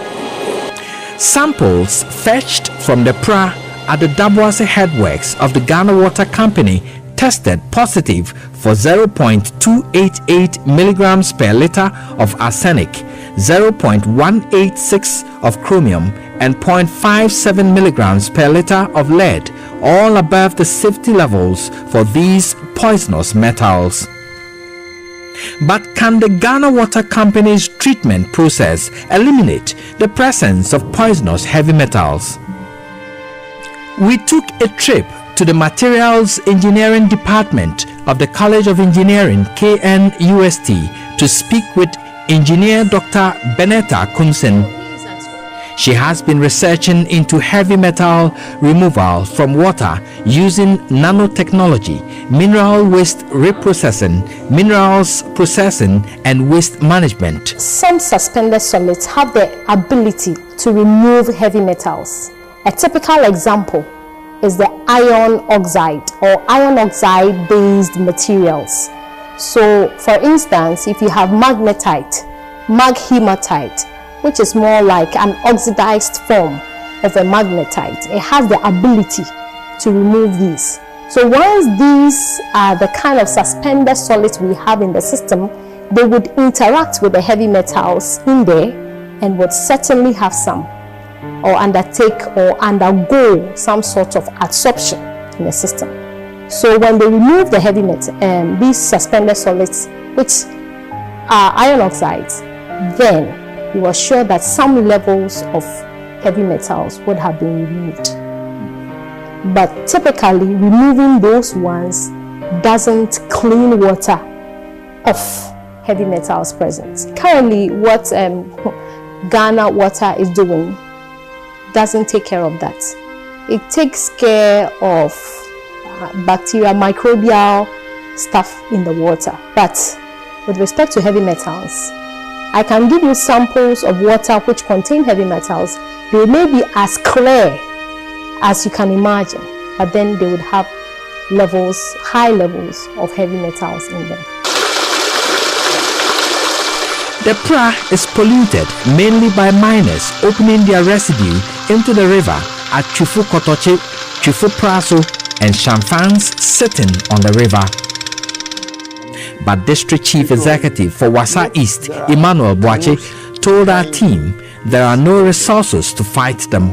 Samples fetched from the pra at the Daboase headworks of the Ghana Water Company tested positive for 0.288 milligrams per liter of arsenic, 0.186 of chromium, and 0.57 milligrams per liter of lead, all above the safety levels for these poisonous metals. But can the Ghana Water Company's treatment process eliminate the presence of poisonous heavy metals? We took a trip to the Materials Engineering Department of the College of Engineering KNUST to speak with Engineer Dr. Benetta Kunsen. She has been researching into heavy metal removal from water using nanotechnology, mineral waste reprocessing, minerals processing, and waste management. Some suspended solids have the ability to remove heavy metals. A typical example is the iron oxide or iron oxide based materials. So for instance, if you have magnetite, maghematite, which is more like an oxidized form of a magnetite, it has the ability to remove these. So once these are the kind of suspended solids we have in the system, they would interact with the heavy metals in there and would certainly have some, or undertake or undergo some sort of adsorption in the system. So when they remove the heavy metal, these suspended solids, which are iron oxides, then you are sure that some levels of heavy metals would have been removed. But typically, removing those ones doesn't clean water of heavy metals present. Currently, what Ghana Water is doing doesn't take care of that. It takes care of bacteria, microbial stuff in the water. But with respect to heavy metals, I can give you samples of water which contain heavy metals. They may be as clear as you can imagine, but then they would have high levels of heavy metals in them. The pra is polluted mainly by miners opening their residue into the river at Chufu Kotoche, Chufu Praso, and Shamfans sitting on the river. But District Chief Executive for Wasa East, Emmanuel Boache, told our team there are no resources to fight them.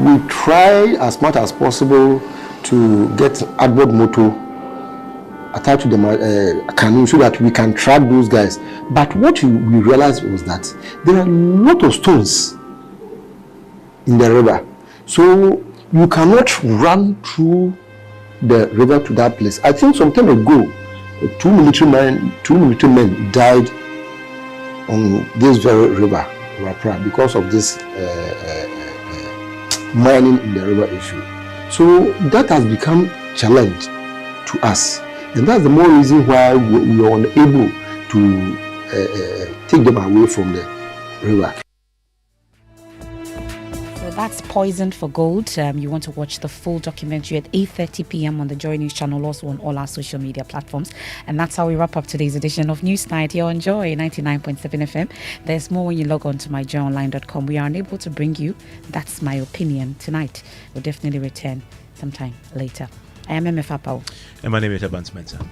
We try as much as possible to get outboard motor attached to the canoe so that we can track those guys. But what we realized was that there are a lot of stones in the river. So you cannot run through the river to that place. I think some time ago, two military men died on this very river, because of this mining in the river issue. So that has become a challenge to us. And that's the more reason why we are unable to take them away from the river. So that's Poisoned for Gold. You want to watch the full documentary at 8:30 p.m. on the Joy News channel, also on all our social media platforms. And that's how we wrap up today's edition of News Night here on Joy 99.7 FM. There's more when you log on to myjoyonline.com. We are unable to bring you That's My Opinion tonight. We'll definitely return sometime later. I am Emefa Apawu. And my name is Mensah.